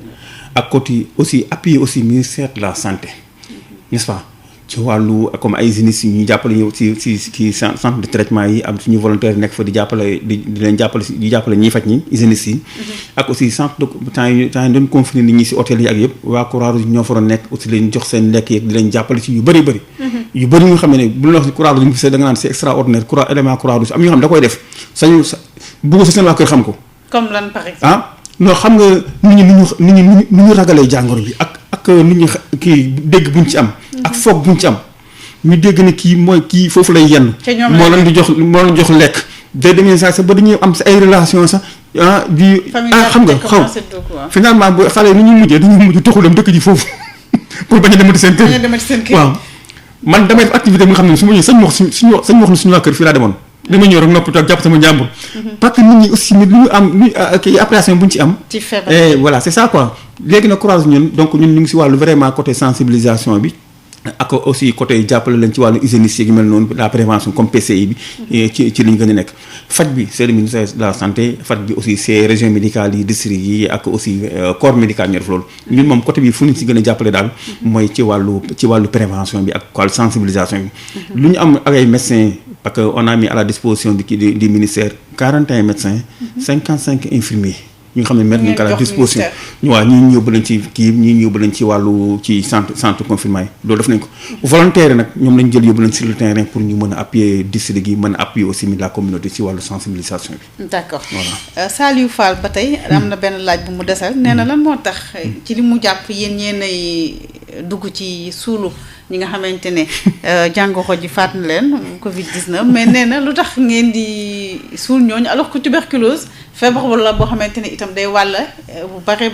ak côté aussi appuyer aussi ministère de la santé n'est-ce pas ci wàllu comme ay hygiénistes yi ñuy jàppale ñu ci centre de traitement yi am suñu volontaire nekk fa di jàppale di leen jàppale ñiy faj ñi hygiénistes yi ak aussi centre de temps yi doon confiner nit ñi ci hôtel yi ak yëpp waa Croix-Rouge ñoo fa doon nekk aussi leen jox seen lekk yeeg di leen jàppale ci yu bëri nga xam ne bu la wax Croix-Rouge ñu gisee da nga naan c'est extraordinaire élément Croix-Rouge am ñoo xam da koy def bëgg sa seen waa kër xam ko comme lan par exemple non xam nga nit ñi nu ñu ragalee jàngoro bi ak nit ñi kii dégg buñ ci am ak foog buñ ci am ñu dégg ne kii foofu lay yenn moo leen jox lekk day demee sax ba dañuy am sa ay relation sax xam nga finalement bu xale ni ñuy mujj taxul dem dëkk ji foofu pour bañ a demati seen kër waaw man damay def activité bi nga xam ne su ma ñëwee sañ wax suñu waa kër fii laa demoon dama ñëw rek noppi toog jàpp sama njàmbur parce que nit ñi aussi lu ñu am kii appréciation bu ñu ci am et voilà c'est ça quoi léegi nag Croix-Rouge ñun ñu ngi si wàllu vraiment côté sensibilisation bi ak aussi côté jàppale leen ci wàllu hygiéniste yi mel noonu la prévention comme PCI bi ci li ñu gën a nekk faj bi c'est le ministère de la santé faj bi aussi c'est région médicale yi district yi ak aussi corps médical ñoo def loolu ñun moom côté bi fu ñu si gën a jàppale daal mooy ci wàllu prévention bi ak wàllu sensibilisation bi lu ñu am ak ay médecins parce que on a mis à la disposition du ministère 41 médecins 55 infirmiers ñi nga xam ne mettre nañu ko à la disposition ñu waa ñii yóbbu leen ci kii ñii yóbbu leen ci wàllu ci centre confinement yi loolu def nañ ko volontaire nag ñoom lañ jël yóbbu leen sur le terrain pour ñu mën a appuyer district yi mën a appuyer aussi la communauté ci wàllu sensibilisation bi d'accord voilà Saliou Fall ba tey am na benn laaj bu mu desal nee na lan moo tax ci li mu jàpp yéen ay dugg ci suulu ñi nga xamante ne jàngoro ji faat na leen Covid-19 mais nee na lu tax ngeen di suul ñooñu alors que tuberculose feebar wala boo xamante ne itam day wàll bu bare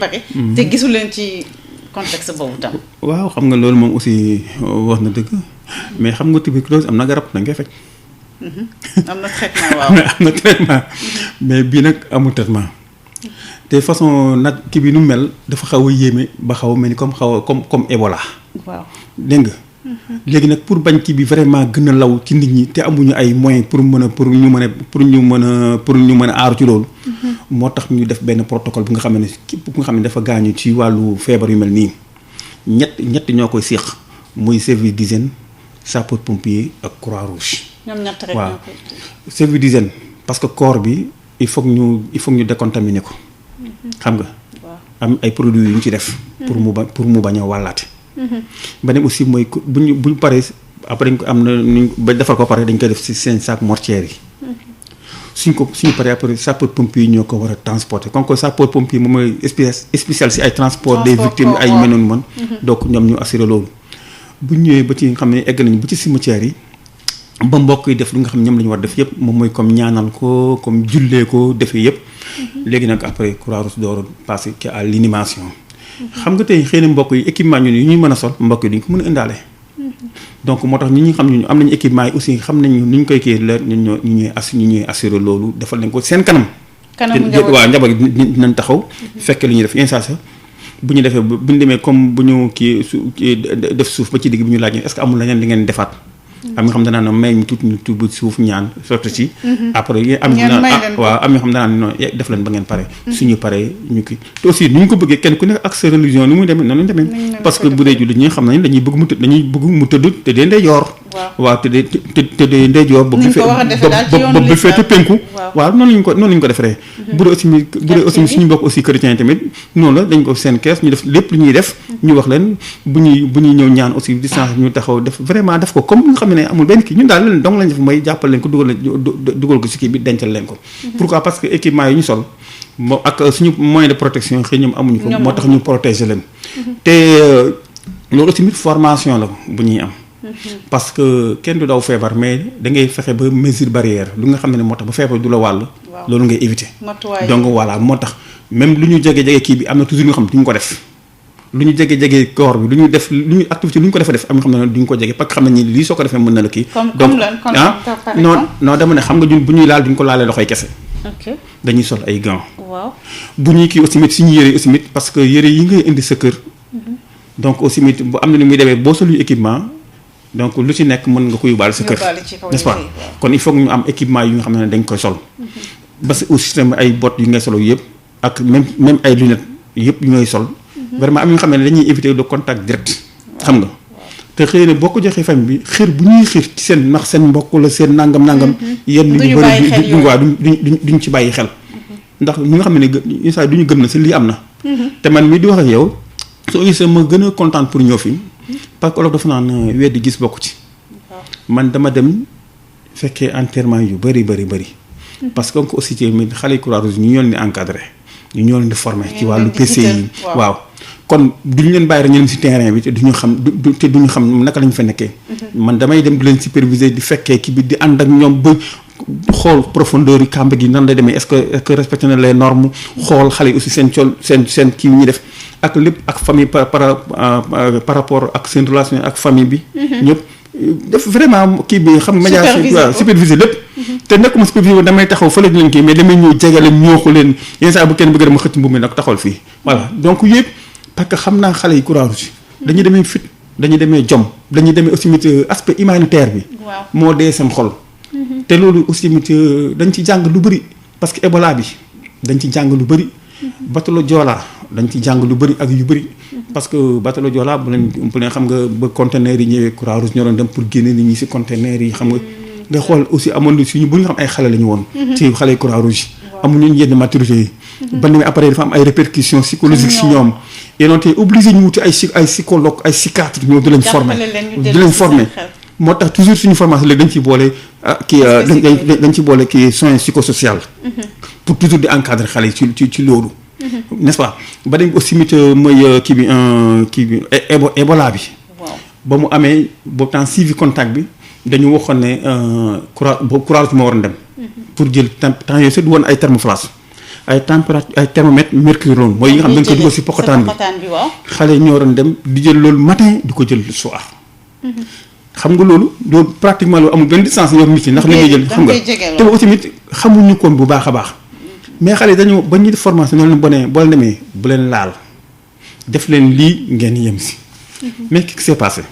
te gisul leen ci contexte boobu tam. waaw xam nga loolu moom aussi wax na dëgg mais xam nga tuberculose am na garab dañ koy faj. am na traitement waaw am na traitement mais bii nag amul traitement te façon nag kii bi nu mel dafa xaw a yéeme ba xaw a mel ni comme Ebola. waaw dégg nga. léegi nag pour bañ kii bi vraiment gën a law ci nit ñi te amuñu ay moyens pour ñu mën a aaru ci loolu. moo tax ñu def benn protocole bu nga xam ne képp ku nga xam ne dafa gaañu ci wàllu feebar yu mel nii ñett ñoo koy séq muy service d'hygiène sapeur pompier ak Croix-Rouge. ñoom ñett rek waaw service d'hygiène parce que corps bi il faut ñu décontaminer ko. xam nga. am ay produits yu ñu ci def. pour mu bañ a wàllaate. beneen aussi mooy buñ paree après dañ ko am na ñu ba defar ko pare dañ koy def ci seen sac mortuaire yi. suñu paree après sapeur pompier yi ñoo ko war a transporter comme que sapeur pompier moom mooy spécial ci ay transport des victimes ay mel noonu man. donc ñoom ñu assuré loolu. bu ñëwee ba ci nga xam ne egg nañu ba ci cimetière yi ba mbokk yi def li nga xam ne ñoom la ñu war def yëpp moom mooy comme ñaanal ko comme jullee ko defee yëpp. léegi nag après Croix-Rouge door passer à l'inhumation. xam nga tey xëy na mbokk yi équipement ñun yi ñuy mën a sol mbokk yi duñ ko mën a indaale. donc moo tax ñi xam ñu am nañu équipement yi aussi xam nañu ni ñu koy kii leer ñu ñuy assurer loolu defal nañ ko seen kanam. waaw njaboot gi dinañ taxaw. fekk li ñuy def instant bu ñu defee bu ñu demee comme bu ñu def suuf ba ci digg bi ñu laaj est-ce que amul leneen li ngeen defaat. am nga xam danaa may ñu tuuti ñu tubb suuf ñaan sotti ci. après am ñoo xam danaa non def leen ba ngeen pare. suñu paree ñu kii te aussi ni ñu ko bëggee kenn ku nekk ak sa religion ni muy demee noonu lañ demee. parce que bu dee jullit ñi xam nañ dañuy bëgg mu tëdd te dee ndeyjoor. waaw te dee ndeyjoor. ba bu feete penku. waaw noonu lañ ko defaree. bu dee aussi suñu mbokk aussi chrétien tamit noonu la dañ ko seen kees ñu def lépp lu ñuy def. ñu wax leen bu ñuy ñëw ñaan aussi distance ñu taxaw def vraiment def ko comme nga xam ne amul benn kii ñun daal leen dong lañ def mooy jàppal leen ko dugal ko ci kii bi dencal leen ko. pourquoi parce que équipement yi ñu sol moo ak suñu moyen de protection xëy ñoom amuñu ko. moo tax ñu protéger leen. te loolu aussi formation la bu ñuy am. parce que kenn du daw feebar mais da ngay fexe ba mesure barrière lu nga xam ne moo tax ba feebar du la wàll. loolu ngay éviter. donc voilà moo tax même lu ñu jege kii bi am na toujours nga xam ne duñ ko def. lu ñu jege corps bi lu ñu def lu ñu activité lu ñu ko def am na xam ne duñ ko jege parce que xam nañ ni lii soo ko defee mën na la kii. donc non dama ne xam nga ñun bu ñuy laal duñ ko laalee loxoy kese. dañuy sol ay gants. bu ñuy kii aussi suñu yére aussi parce que yére yi ngay indi sa kër. donc aussi bu am na lu muy demee boo solu équipement donc lu ci nekk mën nga ko yóbbaale sa kër n'est-ce pas kon il faut que ñu am équipement yu nga xam ne dañ koy sol ba si aussi système ay bottes yu ngay solo yëpp ak même ay lunettes yëpp yu ngay sol vraiment am ñu xam ne dañuy éviter le contact direct xam nga te xëy na boo ko joxee famille bi xir bu ñuy xir ci seen ndax seen mbokk la seen nangam yenn ñu bëri duñ ci bàyyi xel ndax ñi nga xam ne saa duñu gëm na si lii am na te man mii di wax ak yow soo gisee ma gën a content pour ñëw fi parce que olof dafa naan weddi gis bokku ci man dama dem fekkee enterrement yu bëri parce que aussi ci xale Croix-Rouge ñu ñoo leen di encadré ñu ñoo leen di formé ci wàllu PCI waaw kon duñu leen bàyyi rek ñu dem si terrain bi te duñu xam naka lañu fa nekkee man damay dem di leen superviser di fekkee ki bi di ànd ak ñoom ba xool profondeur yi kàmb gi nan la demee est-ce que respecté na les normes xool xale yi aussi seen col seen kii yi ñuy def ak lépp ak famille par rapport ak seen relation ak famille bi ñëpp def vraiment kii bi xam médiation superviser lépp te nekkuma superviser damay taxaw fële di leen kii mais damay ñëw jege leen ñoo ko leen yenn saa bu kenn bëgg ma xëcc mbubb mi nag taxawal fii voilà donc yëpp parce que xam naa xale yi Croix-Rouge dañuy demee fit dañuy demee jom dañuy demee aussi aspect humanitaire bi moo dee seen xol te loolu aussi dañ ci jàng lu bëri parce que Ebola bi dañ ci jàng lu bëri batalo Joola dañ ci jàng lu bëri ak yu bëri parce que batalo Joola bu leen xam nga ba conteneurs yi ñëwee Croix-Rouge ñoo doon dem pour génne nit ñi si conteneurs yi xam nga xool aussi amoon na suñu bu ñu xam ay xale la ñu woon ci xale yi Croix-Rouge amuñu yenn maturité yi ba demee après dafa am ay répercussions psychologiques si ñoom et donc tey obligé ñu wuti ay psychologue ay psychiatre ñoo di leen former moo tax toujours suñu formation léegi dañ ciy boole dañ ci boole kii soins psychosocial pour toujours di encadrer xale yi ci loolu n'est-ce pas ba dañ aussi mooy kii bi Ebola bi ba mu amee boobu temps suivi contact bi dañu waxoon ne Croix-Rouge moo waroon dem pour jël temps yooyu c'est woon ay thermoflash ay température ay thermomètre mercure loolu mooy yi nga xam ne dañ ko dugal si poqataan bi xale yi ñoo waroon dem di jël loolu matin di ko jël soir xam nga loolu pratiquement loolu amul benn distance ñoom nit ñi ndax li ngay jël xam nga te aussi tamit xamuñu koon bu baax a baax mais xale yi dañoo ba ñuy def formation ñoo leen boo leen demee bu leen laal def leen lii ngeen yem si mais qu'est-ce qui s'est passé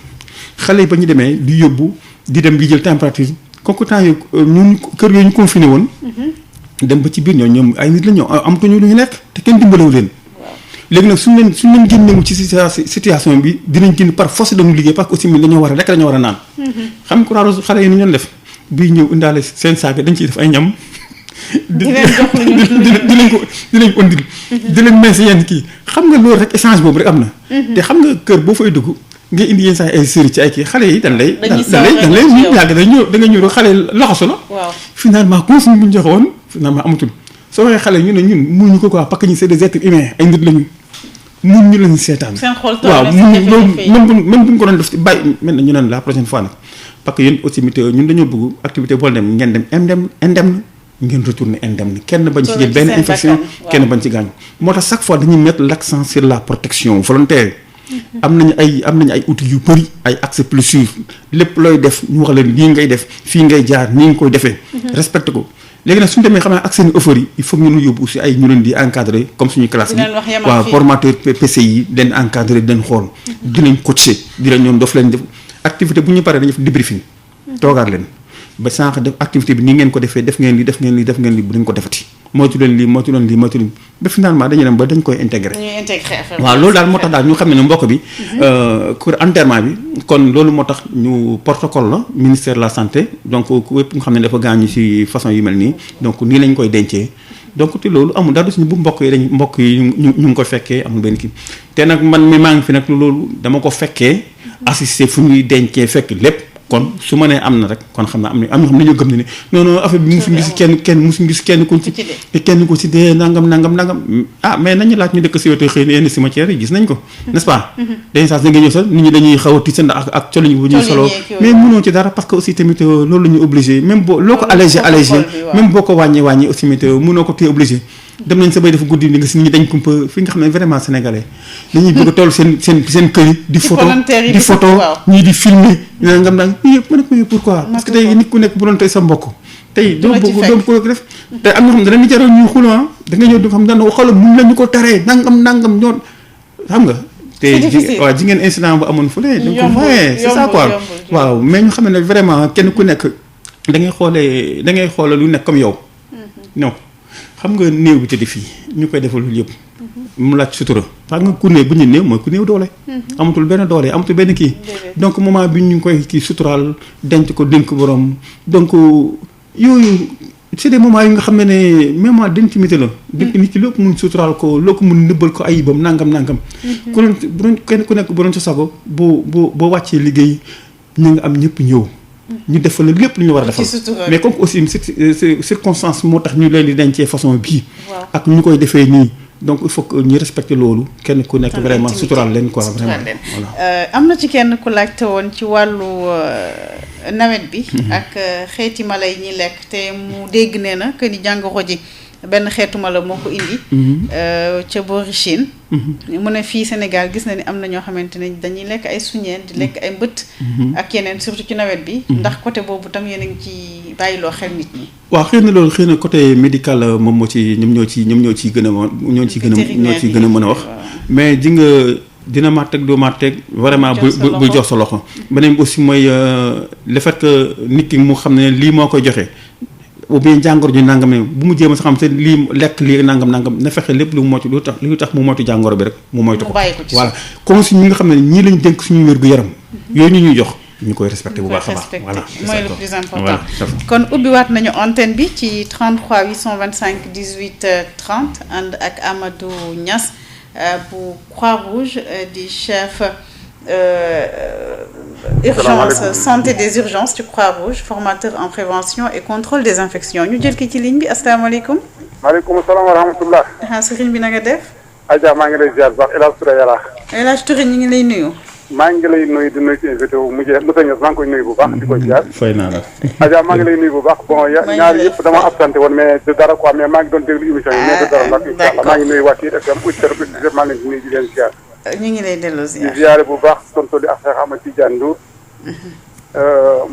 xale yi ba ñu demee di yóbbu di dem di jël température kooku temps yu ñun kër yooyu ñu confiné woon dem ba ci biir ñoom ay nit la ñoo amatuñu lu ñu nekk te kenn dimbalewu leen léegi nag suñu leen génnewu ci situation bi dinañ génn par force dañu liggéey parce que aussi dañoo war a lekk dañoo war a naan xam nga Croix-Rouge xale yi ni ñoon def bii ñëw indaale seen saak dañ ciy def ay ñam di leen ko indil di leen mees yenn kii xam nga loolu rek échange boobu rek am na te xam nga kër boo fay dugg nga indi yenn saa ay série ci ay kii xale yi dañ lay ñu yàgg da nga ñëw xale laxasu la finalement consigne bu ñu joxe woon finalement amatul soo waxee xale ñu ne ñun mënuñu ko quoi parce que ñu c'est des êtres humains ay nit lañu mun ñu lañu seetaan waaw même bu ñu ko doon def ci bàyyi mel na ñu neen la prochaine fois nag parce que yéen aussi ñun dañoo bëgg activité bool dem ngeen dem indemne ngeen retourner indemne kenn bañ ci jël benn infection kenn bañ ci gaañu moo tax chaque fois dañuy mettre l'accent sur la protection volontaire am nañu ay outils yu bëri ay accès plus sûr lépp looy def ñu wax leen lii ngay def fii ngay jaar nii nga koy defee respecté ko léegi nag suñu demee xam ne ak seen euphorie il faut que ñu yóbbu aussi ay ñu leen di encadrer comme suñu classe bi waaw formateur PCI den encadrer den xool di leen coacher di leen ñoom daf leen def activité bu ñu paree dañuy def débriefing toogaat leen ba sànq def activité bi ni ngeen ko defee def ngeen li bu dañ ko defati moytu leen lii ba finalement dañu dem ba dañ koy intégrer waaw loolu daal moo tax daal ñu xam ne mbokk bi cours enterrement bi kon loolu moo tax ñu protocole la ministère de la santé donc wépp nga xam ne dafa gaañu ci façon yu mel nii donc nii lañ koy dencee donc te loolu amul dara suñu bu mbokk yi ñu ngi ko fekkee amul benn kii te nag man mi maa ngi fi nag loolu dama ko fekkee assister fu ñuy dencee fekk lépp kon su ma nee am na rek kon xam naa am na xam ne ñoo gëm ne non affaire bi musuñu gis kenn ko ci te kenn ko ci dee nangam mais nañu laaj ñu dëkk si wetu xëy na yenn cimetière yi gis nañ ko n'est-ce pas dañu saa da nga ñëw sax nit ñi dañuy xaw a tiit seen ak colo ñu bu ñuy solo mais mënoo ci dara parce que aussi tamit loolu la ñu obligé même boo loo ko allégé même boo ko wàññi aussi tamit mënoo ko téye obligé dem nañ sa bay dafa guddi ni nga si nit ñi dañ kumpa fi nga xam ne vraiment sénégalais dañuy bëgg a toll seen kër yi di photo ñii di filmer nangam nag yëpp ma ne ko pourquoi parce que tey nit ku nekk bu doon tey sa mbokk tey doo ko def te am na xam ne danañu jaroon ñuy xuloo da nga ñëw di xam dana xoolal mun lañu ko taree nangam ñoo xam nga te waaw ji ngeen incident bu amoon fële. donc c'est ça quoi waaw mais ñu xam ne vraiment kenn ku nekk da ngay xoolee lu nekk comme yow. non xam nga néew bi tëdd fii ñu koy defal loolu yëpp. mu laaj sutura xam nga ku néew bu ñu néew mooy ku néew doole. amatul benn doole amatul benn kii. donc moment bi ñu ngi koy kii suturaal denc ko dénk borom donc yooyu c'est des moments yi nga xam ne moment d'intimité la. donc nit ki lépp mun suturaal ko loo ko mun nëbbal ko ayibam nangam. ku doon bu doon kenn ku nekk bu doon sa sago boo wàccee liggéey ñu nga am ñëpp ñëw. ñu defal la lépp lu ñu war a defal mais comme aussi circonstance moo tax ñu leen di dencee façon bii. ak ñu koy defee nii. donc il faut que ñu respecter loolu kenn ku nekk vraiment suturaal leen quoi vraiment voilà. am na ci kenn ku laajte woon ci wàllu nawet bi. ak xeeti mala yi ñuy lekk te mu dégg nee na que ni jàngoro ji benn xeetu mala moo ko indi. ca boori Chine. mu ne fii Sénégal gis na ni am na ñoo xamante ne dañuy lekk ay suñeen di lekk ay mbëtt. ak yeneen surtout ci nawet bi. ndax côté boobu tam yéen a ngi ci bàyyiloo xel nit ñi. waaw xëy na loolu xëy na côté médical moom moo ci ñoom ñoo ciy gën a mën a wax. mais di nga dina màtteeg doo màtteeg vraiment bu jox sa loxo. beneen bi aussi mooy le fait que nit ki mu xam ne lii moo koy joxe. ou bien jàngoro ji nangam ne bu mu jéem a xam te lii lekk lii nangam na fexe lépp lu tax mu moytu jàngoro bi rek mu moytu ko voilà comme si ñi nga xam ne ñii lañ dénk suñu wér gu yaram yooyu ñu ñuy jox ñu koy respecté bu baax a baax voilà mooy le plus important kon ubbiwaat nañu antenne bi ci 33 825 18 30 ànd ak Amadou Niass bu Croix-Rouge di chef urgence santé des urgences ci Croix-Rouge formateur en prévention et contrôle des infections ñu jël ki ci ligne bi asalaamaaleykum. maaleykum salaam wa rahmatullah. sëriñ bi na nga def. Adja maa ngi lay ziar baax El Hadj Touré Yara. El Hadj Touré ñu ngi lay nuyu. maa ngi lay nuyu di nuyu ci invité wu monsieur Niass maa ngi koy nuyu bu baax di ko ziar. fay naa la. Adja maa ngi lay nuyu bu baax bon ñaari yëpp dama absenté woon mais de dara quoi mais maa ngi doon déglu émission yi mais de dara nag incha allah maa ngi nuyu waa Kër FM auditeur bi maa ngi leen di nuyu di leen ziar. ñu ngi lay delloo ziar di ziare bu baax tontu di ak Cheikh Ahmed Tidiane Ndour.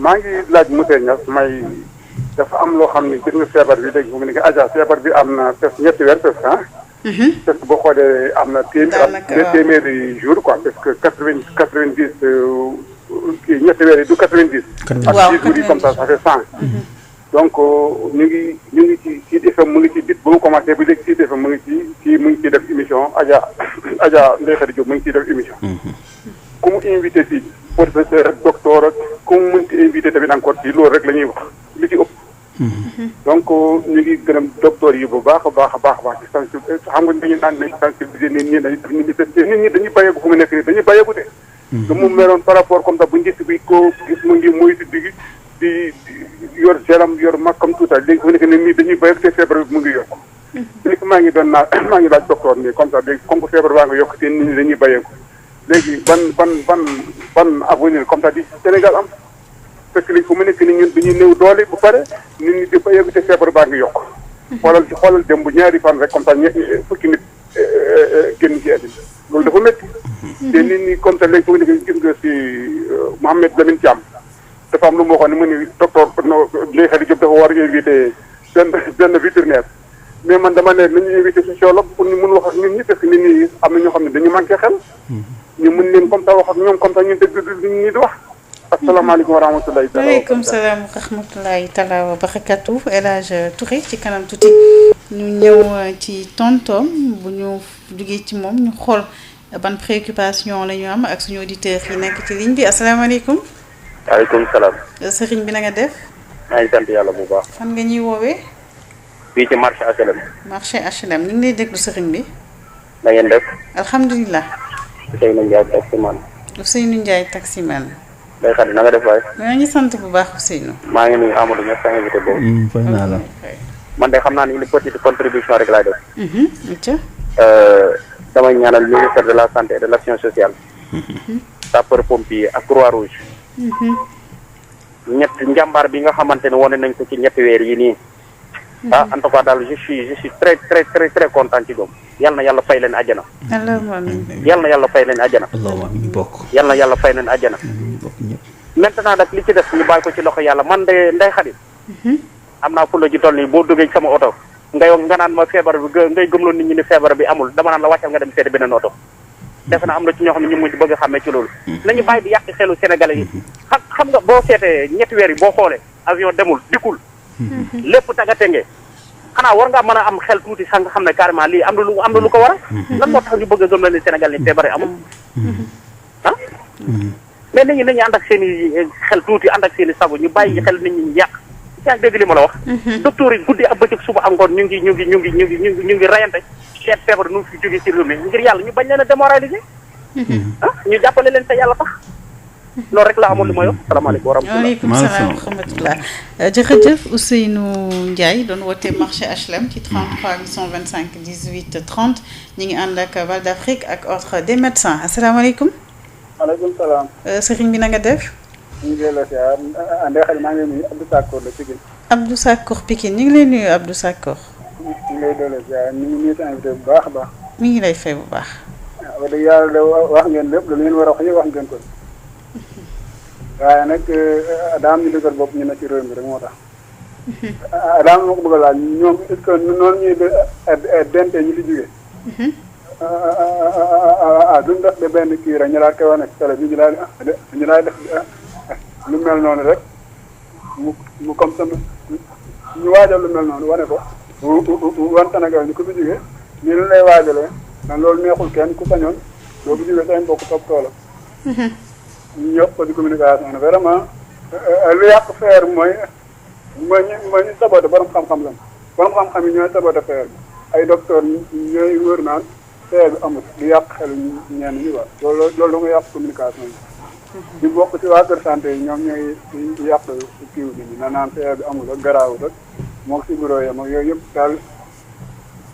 maa ngi laaj monsieur Niass may dafa am loo xam ni gis nga feebar bi léegi mu ngi ne Adja feebar bi am na presque ñetti weer presque parce que boo xoolee am na téeméeri jour quoi parce que 90 kii ñetti weer yi du 90. waaw 10 jours yi comme ça fait 100. donc ñu ngi ci Sud FM mu ngi ci bit ba mu commencé ba léegi Sud FM mu ngi ciy def émission Adja Ndeye Khady Diop mu ngi ciy def émission. ku mu invité fii professeur ak docteur ak ku mu mënti invité tamit encore fii loolu rek la ñuy wax li ci ëpp. donc ñu ngi gërëm docteur yi bu baax a baax ci sensibiliser xam nga dañu naan nañ sensibiliser nit ñi dañuy bàyyeeku fu mu nekk nii dañuy bàyyeeku de. lu mu meloon par rapport comme ça bu njëkk bi ko gis mu ngi moytu di yor gelam yor mag comme tout ça léegi fu mu nekk nii dañuy bàyyeeku te feebar bi mu ngi yokk. léegi maa ngi laaj docteur nii comme ça léegi comme que feebar baa nga yokk te nit ñi dañuy bàyyeeku léegi ban avenir comme ça di Sénégal am. parce que li fu mu nekk ni ñun dañuy néew doole bu pare nit ñi di fa yegg te feebar baa ngi yokk xoolal dem bu ñaari fan rek comme ça fukki nit génn ci àddina loolu dafa métti te nit ñi comme ça léegi fu mu nekk gis nga si Mouhamed Lamine Thiam dafa am lu mu waxoon ne mu ni docteur Ndeye Khady Diop dafa war a invité benn vétérinaire mais man dama ne nañu invité sociologue pour ñu mun wax ak nit ñi parce que nit ñi am na ñoo xam ne dañu manqué xel ñu mun leen comme ça wax ak ñoom comme ça ñun dëgg nit ñi di wax asalaamaaleykum wa rahmatulahi taala waaleykum salaam wa rahmatulahi taala wa barakatu El Hadj Touré ci kanam tuuti ñu ñëw ci tontoom bu ñu jugee ci moom ñu xool ban préoccupation la ñu am ak suñu auditeurs yi nekk ci ligne bi asalaamaaleykum. waaleykum salaam. sëriñ bi na nga def. maa ngi sant yàlla bu baax. fan nga ñuy woowee. fii ci marché HLM. marché HLM ñu ngi lay déglu sëriñ bi. na ngeen def. alhamdulilah. Ousseynou Ndiaye taximan. Ousseynou Ndiaye taximan. Ndeye Khady na nga def waay. maa ngi sant bu baax Ousseynou. maa ngi nuyu Amadou Niass sa invité boobu. fay naa la. man de xam naa ni une petite contribution rek laay def. damay ñaanal ministère de la santé et de l'action sociale. sapeur pompier ak Croix-Rouge. njàmbaar bi nga xamante ne wane nañ ko ci ñetti weer yi nii. en tout cas daal je suis très content ci ñoom. yal na yàlla fay leen àjjana. yal na yàlla fay leen àjjana. yal na yàlla fay leen àjjana. maintenant nag li ci def ñu bàyyi ko ci loxo yàlla man de Ndeye Khady. am naa fulla ji toll nii boo duggee ci sama oto. nga naan ma feebar bi ngay gëmloo nit ñi ni feebar bi amul dama naan la wàccal nga dem seeti beneen oto. defe naa am na ci ñoo xam ne ñu ngi bëgg a xàmmee ci loolu. nañu bàyyi di yàq xelu Sénégalais yi. xam nga boo seetee ñetti weer yi boo xoolee avion demul dikkul. lépp tagatenge. xanaa war ngaa mën a am xel tuuti sax nga xam ne carrément lii am na lu ko waral. lan moo tax ñu bëgg a gëm la ni Sénégal ni feebar yi amul. ah. mais nit ñi nañu ànd ak seen i xel tuuti ànd ak seen i sago ñu bàyyi xel nit ñi yàq. yaa ngi dégg li ma la wax. docteur yi guddi ak bëccëg suba ak ngoon ñu ngi rayante seet feebar nu mu fi jógee ci réew mi ngir yàlla ñu bañ leen a démoraliser. ñu jàppale leen te yàlla tax. loolu rek laa amoon li ma yor salaamaaleykum wa rahmatulah. waaleykum salaam wa rahmatulah. jërëjëf Ousseynou Ndiaye doon woote marché HLM ci 33 825 18 30 ñu ngi ànd ak Val d'Afrique ak ordre des médecins asalaamaaleykum. maaleykum salaam. sëriñ bi na nga def. ñu ngi lay ziar Ndeye Khady maa ngi nuyu Abdou Sakkour la Pikine. Abdou Sakkour Pikine ñu ngi lay nuyu Abdou Sakkour. ñu ngi lay doole ziar ñu ngi nuyu sa invité bu baax a baax. mi ngi lay fay bu baax. waaw wax dëgg yàlla de wax ngeen lépp lu ngeen war a wax yëpp wax ngeen ko. waaye nag daa am ñu dëgër bopp ñu ne ci réew mi rek moo tax. daa am ma ko bëgg a laaj ñoom est-ce que noonu ñuy dente ñu fi jógee. duñ def de benn kii rek ñu daal koy wane ci télé bi ñu daal def lu mel noonu rek mu comme ça ñu waajal lu mel noonu wane ko. wan Sénégal ñu ko fi jógee nii lu lay waajalee man loolu neexul kenn ku sañoon doo fi jógee seen bokk topp toolam. ñu yokk ko di communication vraiment lu yàq feer mooy ñu saboté borom xam-xam lañ borom xam-xam yi ñooy saboté feer bi ay docteur ñooy wër naan feer bi amul di yàq xelu ñenn ñi quoi loolu da nga yàq communication yi. di bokk ci waa kër santé yi ñoom ñooy yàq kiiw bi na naan feer bi amul ak garaawut ak moom si bureau yi moom yooyu yëpp daal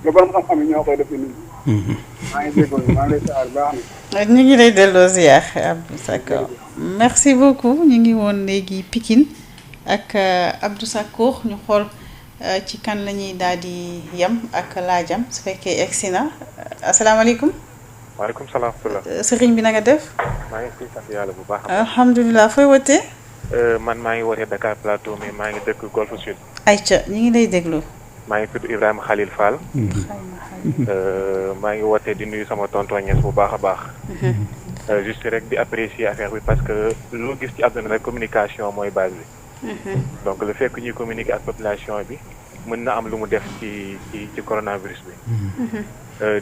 lu borom xam-xam yi ñoo koy def ci nit ñi. maa ngi jégalu maa ngi lay ziar baax na. ñu ngi lay delloo ziar Abdou Sakkour merci beaucoup ñu ngi woon léegi Pikine ak Abdou Sakkour ñu xool ci kan la ñuy daal di yem ak laajam su fekkee egsi na asalaamaaleykum. waaleykum salaam. sëriñ bi na nga def. maa ngi siy sant yàlla bu baax. alhamdulilah fooy wootee. man maa ngi wootee Dakar Plateau mais maa ngi dëkk Golf Sud. ayca ñu ngi lay déglu. maa ngi tudd Ibrahima Khalil Fall. maa ngi wootee di nuyu sama tonton Niass bu baax a baax. juste rek di apprécier affaire bi parce que loo gis ci àdduna rek communication mooy base bi. donc le fait que ñuy communiquer ak population bi mën na am lu mu def ci coronavirus bi.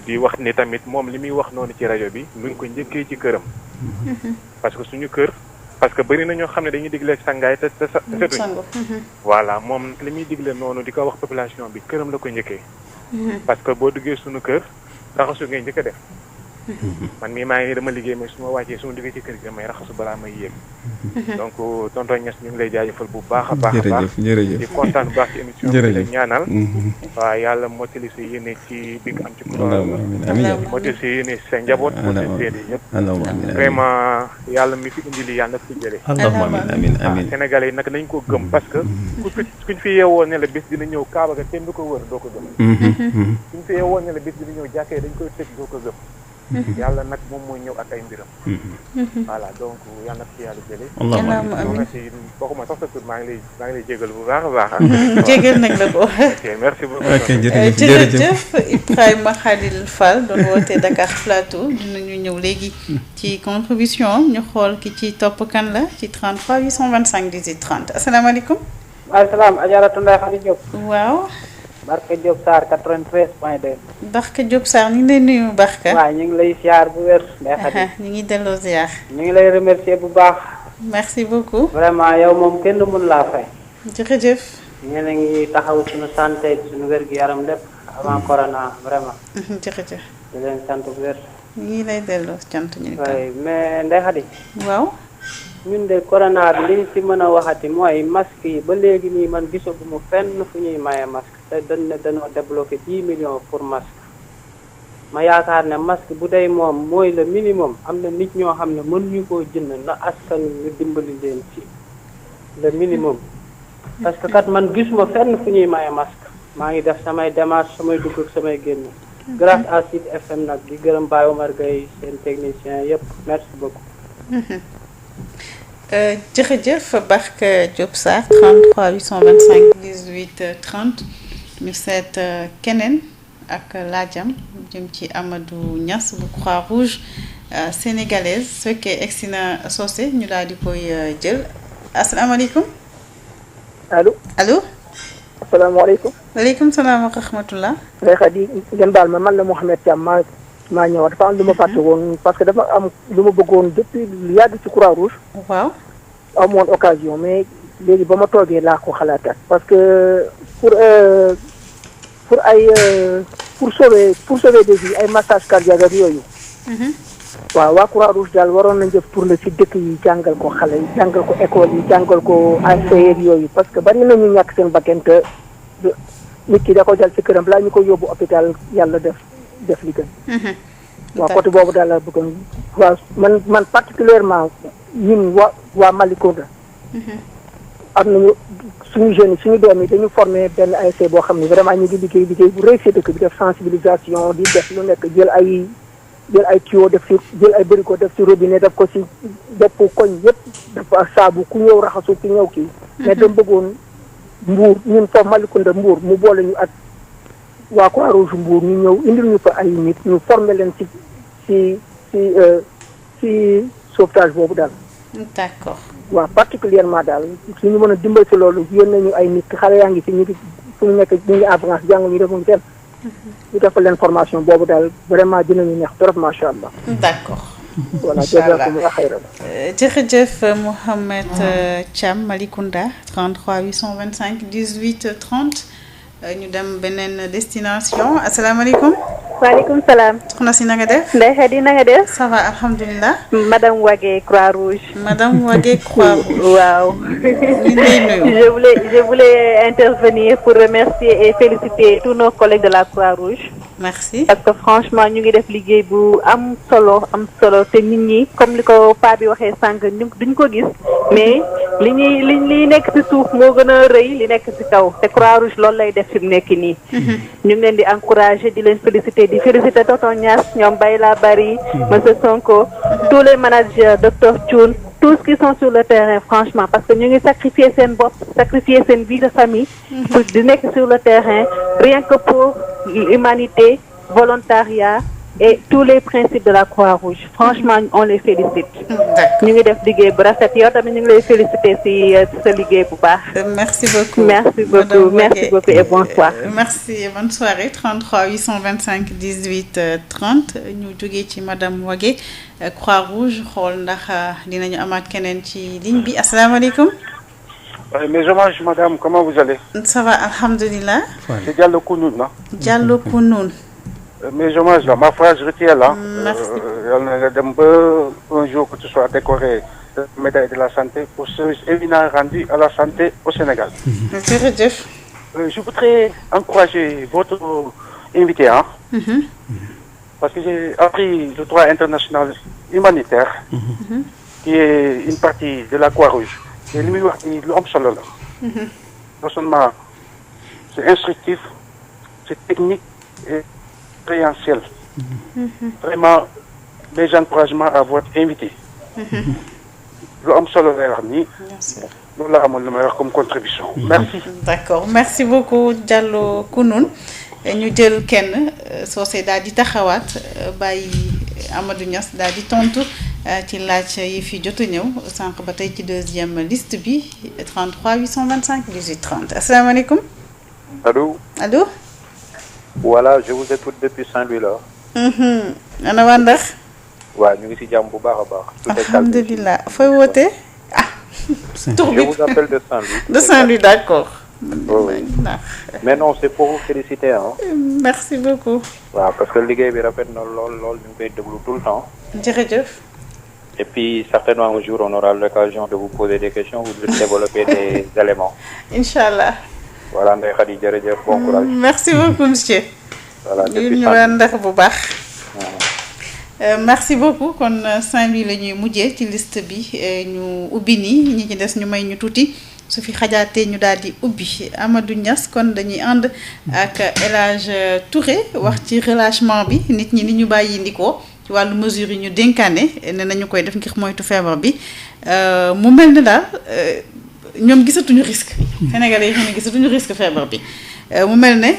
di wax ni tamit moom li muy wax noonu ci rajo bi mu ngi ko njëkkee ci këram. parce que suñu kër. parce que bëri na ñoo xam ne dañuy digle sangaay te setuñ. voilà moom li muy digle noonu di ko wax population bi këram la ko njëkkee. parce que boo duggee suñu kër raxasu ngay njëkk a def. man mii maa ngi dama liggéey mais su ma wàccee su ma duggee ci kër gi damay raxasu balaa may yéeg. donc tonton Niass ñu ngi lay jaajëfal bu baax a baax a baax. jërëjëf di kontaan bu baax ci émission bi la ñaanal. waaw yàlla mottali sa yéene ci bi nga am ci kuréel. amiin mottali sa yéene sa njaboot. mottali sa yéene ñëpp. vraiment yàlla mi fi indi lii yàlla na fi jëlee. amiin Sénégalais yi nag nañ ko gëm parce que. kuñ fi yeewoo ne la bés dina ñëw Kaaba ga kenn du ko wër doo ko gëm. kuñ fi yeewoo ne la bés dina ñëw jàkkee dañ koy tëj doo ko gëm. yàlla nag moom mooy ñëw ak ay mbiram. voilà donc yàlla na ci yàlla jëlee. allahumma amiin merci bokkuma sax sa tur maa ngi lay jégal bu baax a baax. jégal nañ la ko. ok merci beaucoup. ok jërëjëf Ibrahima Khalil Fall doon wootee Dakar Plateau dinañu ñëw léegi ci contribution ñu xool ki ci topp kan la ci 33 825 18 30 asalaamaaleykum. maaleykum salaam Adjaratou Ndeye Khady Diop. waaw. Barke Diop Sarr 93.2. Barke Diop Sarr ñu ngi lay nuyu Barke. waaw ñu ngi lay ziar bu wér. Ndeye Khady ñu ngi delloo ziar. ñu ngi lay remercier bu baax. merci beaucoup. vraiment yow moom kenn du mun laa fay. jërëjëf. ñenn a ngi taxaw suñu santé suñu wér-gu-yaram lépp avant corona vraiment. jërëjëf. di leen sant bu wér. ñu ngi lay delloo cant ñu. waaye mais Ndeye Khady. waaw. ñun de corona bi li ñu ci mën a waxati mooy masque yi ba léegi nii man gisaguma fenn fu ñuy maye masque te dañ ne dañoo débloqué 10 millions pour masque ma yaakaar ne masque bu dee moom mooy le minimum am na nit ñoo xam ne mënuñu koo jënd na askan ñu dimbali leen ci le minimum parce que kat man gisuma fenn fu ñuy maye masque maa ngi def samay démarche samay dugg ak samay génn grâce à Sud FM nag di gërëm Baye Omar Gueye seen technicien yëpp merci beaucoup. jërëjëf Barke Diop Sarr 33 825 18 30 ñu seet keneen ak laajam jëm ci Amadou Niass bu Croix-Rouge sénégalaise su fekkee egsi na Socé ñu daal di koy jël asalaamaaleykum. allo. asalaamaaleykum. waaleykum salaam wa rahmatullah. Khady ngeen baal ma man la Mouhamed Thiam maa ñëwaat dafa am lu ma fàtte woon parce que dafa am lu ma bëggoon depuis lu yàgg ci Croix-Rouge. waaw. amoon occasion mais léegi ba ma toogee laa ko xalaataat parce que pour sauver des vies ay massage cardiaque ak yooyu. waaw waa Croix-Rouge daal waroon nañ def tournée ci dëkk yi jàngal ko xale yi jàngal ko école yi jàngal ko ASC yooyu parce que bari na ñu ñàkk seen bakkan te nit ki da ko jël ci këram balaa ñu ko yóbbu hôpital yàlla def li gën. waaw côté boobu daal la bëggoon waaw man particulièrement ñun waa Malicounda. am nañu suñu jeunes suñu doom yi dañu formé benn ASC boo xam ne vraiment ñu ngi liggéey bu rëy si dëkk bi def sensibilisation di def lu nekk jël ay tuyau def ci jël ay bërigo def ci robinet def ko ci bépp koñ yëpp dafa saabu ku ñëw raxasu ku ñëw kii. mais dama bëggoon Mbour ñun foofu Malicounda Mbour mu boole ñu ak waa Croix-Rouge Mbour ñu ñëw indil ñu fa ay nit ñu formé leen ci sauvetage boobu daal. d'accord. waaw particulièrement daal suñu mën a dimbal si loolu yónnee ñu ay nit xale yaa ngi fi ñu ngi fu ñu nekk ñu ngi en France jàng ñu defuñu dem. ñu defal leen formation boobu daal vraiment dinañu neex trop macha allah. d'accord. voilà jazakumullah xayran. jërëjëf Mouhamed Thiam Malicounda 33 825 18 30 ñu dem beneen destination asalaamaaleykum. waaleykum salaam. soxna si na nga def. Ndeye Khady na nga def. ça va alhamdulilah. madame Wagué Croix-Rouge. madame Wagué Croix-Rouge. waaw. Je voulais intervenir pour remercier et féliciter tous nos collègues de la Croix-Rouge. merci. parce que franchement ñu ngi def liggéey bu am solo te nit ñi comme li ko paa bi waxee sànq duñ ko gis mais li nekk ci suuf moo gën a rëy li nekk ci kaw te Croix-Rouge loolu lay def fi mu nekk nii. ñu ngi leen di encourager di leen féliciter tonton Niass ñoom Bayla Bari monsieur Sonko tous les managers docteur Thioune tous qui sont sur le terrain franchement parce que ñu ngi sacrifier seen bopp sacrifier seen vie de famille pour di nekk sur le terrain rien que pour l'humanité volontariat et tous les principes de la Croix-Rouge franchement on les félicite ñu ngi def liggéey bu rafet yow tamit ñu ngi lay féliciter ci sa liggéey bu baax. merci beaucoup merci beaucoup et bonsoir. merci et bonne soirée 33 825 18 30 ñu jógee ci madame Wagué Croix-Rouge xool ndax dinañu amaat keneen ci ligne bi asalaamaaleykum. Mes hommages, madame, comment vous allez? Ça va, alhamdulillah. C'est Diallo Kounoun, non? Diallo Kounoun. Mes hommages, là, ma phrase retiens là. Merci. Un jour que tu sois décoré de la médaille de la santé pour service éminent rendu à la santé au Sénégal. Je voudrais encourager votre invité, hein? Parce que j'ai appris le droit international humanitaire, qui est une partie de la Croix-Rouge. Et li muy wax ni lu am solo la. Non seulement c'est instructif, c'est technique et expérientiel. Vraiment mes encouragements à votre invité. Lu am solo lay wax ni. loolu la amoon lu may wax comme contribution. Merci. D'accord, merci beaucoup Diallo Kounoun. ñu jël kenn soosé daal di taxawaat bàyyi Amadou Niass daal di tontu ci laaj yi fi jot a ñëw sànq ba tey ci deuxième liste bi 33 825 18 30 asalaamaaleykum. Allô. Allô. Voilà, je vous écoute depuis Saint-Louis là. ana waa ndax. waaw ñu ngi ci jàmm bu baax a baax. alhamdulilah fooy wootee ah. Je vous appelle de Saint-Louis. De Saint-Louis, d'accord. Oui. Mais non, c'est pour vous féliciter. Hein. Merci beaucoup. Waaw, parce que liggéey bi rafet na lool ñu ngi koy déglu tout le temps. Jërëjëf. Et puis certainement un jour on aura l'occasion de vous poser des questions ou de développer des éléments. Inch'Allah. Voilà Ndeye Khady jërëjëf, bon courage. Merci beaucoup monsieur. Voilà depuis ñu ndax bu baax. Merci beaucoup kon Saint-Louis la ñuy mujjee ci liste bi ñu ubbi nii ñi ci des ñu may ñu tuuti su fi xajaatee ñu daal di ubbi Amadou Niass kon dañuy ànd ak El Hadj Touré wax ci relâchement bi nit ñi ni ñu bàyyi ndikoo ci wàllu mesure yi ñu dénkaane ne nañu koy def ngir moytu feebar bi mu mel ne daal ñoom gisatuñu risque Sénégalais yi xam ne gisatuñu risque feebar bi mu mel ne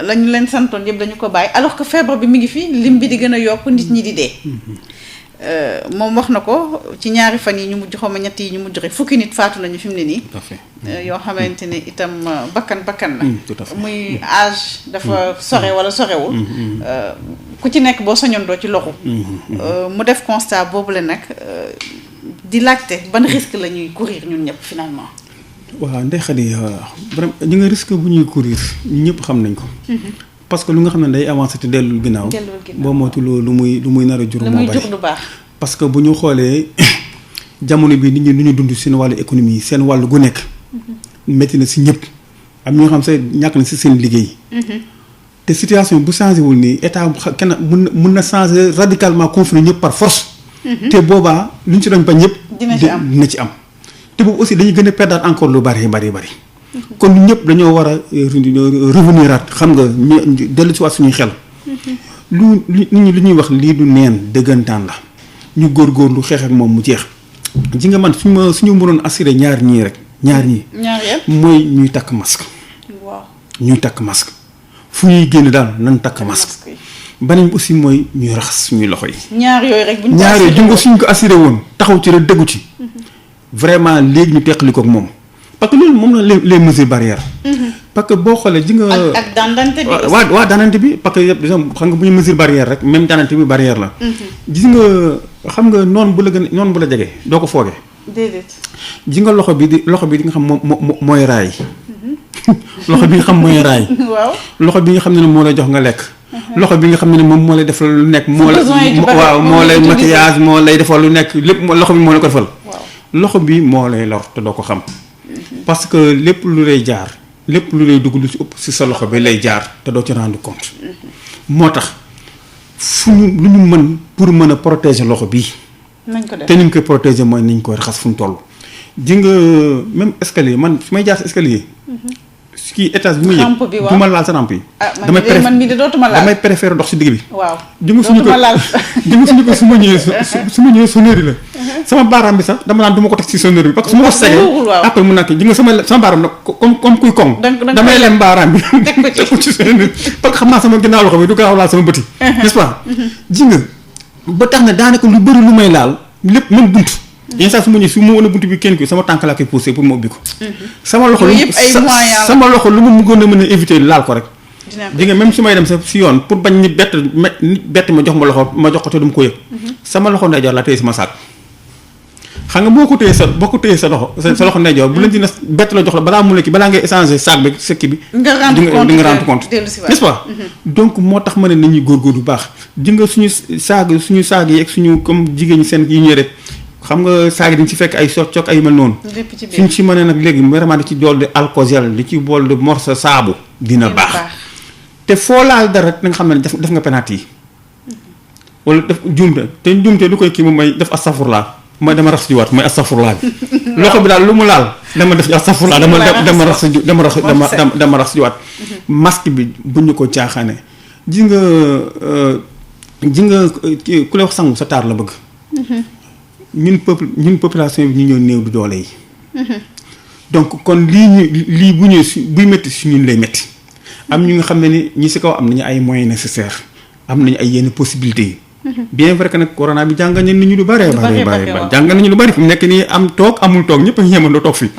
lañu leen santoon yëpp dañu ko bàyyi alors que feebar bi mi ngi fi lim bi di gën a yokk nit ñi di dee. moom wax na ko ci ñaari fan yi ñu mujj xaw ma ñett yi ñu mujj rek fukki nit faatu nañu fi mu ne nii. yoo xamante ne itam bakkan la. muy âge dafa sore wala sorewul. ku ci nekk boo soñoon doo ci loxu. mu def constat boobu la nag di laajte ban risque la ñuy courir ñun ñëpp finalement. waaw Ndeye Khady vraiment ñu nga risque bu ñuy courir ñun ñëpp xam nañ ko. parce que lu nga xam ne day avancé te dellul ginnaaw. boo moytuwuloo lu muy nar a jur. moo bari lu baax. parce que bu ñu xoolee jamono bi nit ñi lu ñu dund seen wàllu économie seen wàllu gu nekk. métti na si ñëpp am ñoo xam se ñàkk na si seen liggéey. te situation bu changé wul nii état kenn mun na changer radicalement confiner ñëpp par force. te boobaa lu ñu si doon bañ ñëpp. dina ci am te boobu aussi dañuy gën a perdre encore lu bari. kon ñëpp dañoo war a revenir at xam nga ñu dellu si waat suñuy xel. nit ñi lu ñuy wax lii du neen dëggantaan la ñu góorgóorlu xeex ak moom mu jeex. ji nga man suñu mënoon assuré ñaar ñii mooy ñuy takk masque. waaw ñuy takk masque fu ñuy génn daal nan takk masque. beneen bi aussi mooy ñuy raxas suñuy loxo yi. ñaar yooyu rek bu ñu ñaar yooyu ji nga suñ ko assuré woon taxaw ci rek dëggu ci. vraiment léegi ñu teqali ko ak moom. parce que loolu moom la les mesures barrières. parce que boo xoolee ji nga. ak dandante bi. waaw dandante bi parce que yëpp xam nga bu ñu mesure barrière rek même dandante bi barrière la. gis nga xam nga noonu bu la jege doo ko foogee. déedéet. ji nga loxo bi di nga xam mooy raay. loxo bi nga xam mooy raay. waaw loxo bi nga xam ne moo lay jox nga lekk. loxo bi nga xam ne moom moo lay defal lu nekk. moo lay maquillage moo lay defal lu nekk lépp loxo bi moo lay ko defal. loxo bi moo lay lor te doo ko xam. parce que lépp lu lay jaar lépp lu lay dugg lu ci ëpp ci sa loxo bi lay jaar te doo ci rendre compte. moo tax lu ñu mën pour mën a protéger loxo bii. nañ ko def te ni ñu koy protéger mooy nañ koy raxas fu ñu toll. ji nga même escalier man su may jaar si escalier. kii étage bi muy yëg du ma laal sa rampe yi. man mii de dootuma laal damay préférer dox si digg bi. waaw dootuma laal suñu ko su ma ñëwee sonnerie la. sama baaraam bi sax dama naan du ma ko teg si sonnerie bi parce que su ma ko segee après mun naa kii ji nga sama baaraam nag comme kuy koŋ. damay lem baaraam bi teg ko ci sonnerie parce que xam naa sama ginnaaw loxo bi du gaaw laal sama bëti. n'est-ce pas ji nga ba tax na daanaka lu bëri lu may laal lépp même bunt. yenn saa su ma ñëwee su ma wane buntu bi kenn ko sama tànk laa koy poussé pour ma ubbi ko. sama loxo lu ma bëggoon a mën a éviter laal ko rek. di nga même su may dem sa si yoon pour bañ nit bett ma jox ma jox ko te du ma ko yëg. sama loxo ndeyjoor laa téye sama saak. xam nga boo ko téye sa loxo ndeyjoor bu leen dina bett la jox la balaa mu lekki balaa ngay échanger saak bi sekki bi. di nga rendre compte n'est-ce pas. donc moo tax ma ne nañuy góorgóorlu bu baax di nga suñu saag yi ak suñu comme jigéen ñi seen yi ñuy rek xam nga saagi dañ ci fekk ay cok ay mel noonu suñ ci mënee nag léegi vraiment di ci dool de alcogel di ci bool de morceau saabu dina baax te foo laal dara da nga xam ne def nga penalty yi wala def juumte lu koy kii moom may def astafurlaa mooy dama rax jiwaat mooy astafurlaa bi loxo bi daal lu mu laal dama def astafurlaa dama rax jiwaat masque bi bu ñu ko caaxaane ji nga ku lay wax sangu sa taar la bëgg ñun population bi ñu ñëw néew du doole yi. donc kon lii bu ñëwee buy métti si ñun lay métti. am ñu nga xam ne ni ñi si kaw am nañu ay moyens nécessaires am nañu ay yenn possibilités yi. bien vrai que nag corona bi jàngal nañu lu bëree bëri jàngal nañu lu bëri fi mu nekk nii am toog amul toog ñëpp a ngi yemandoo toog fi.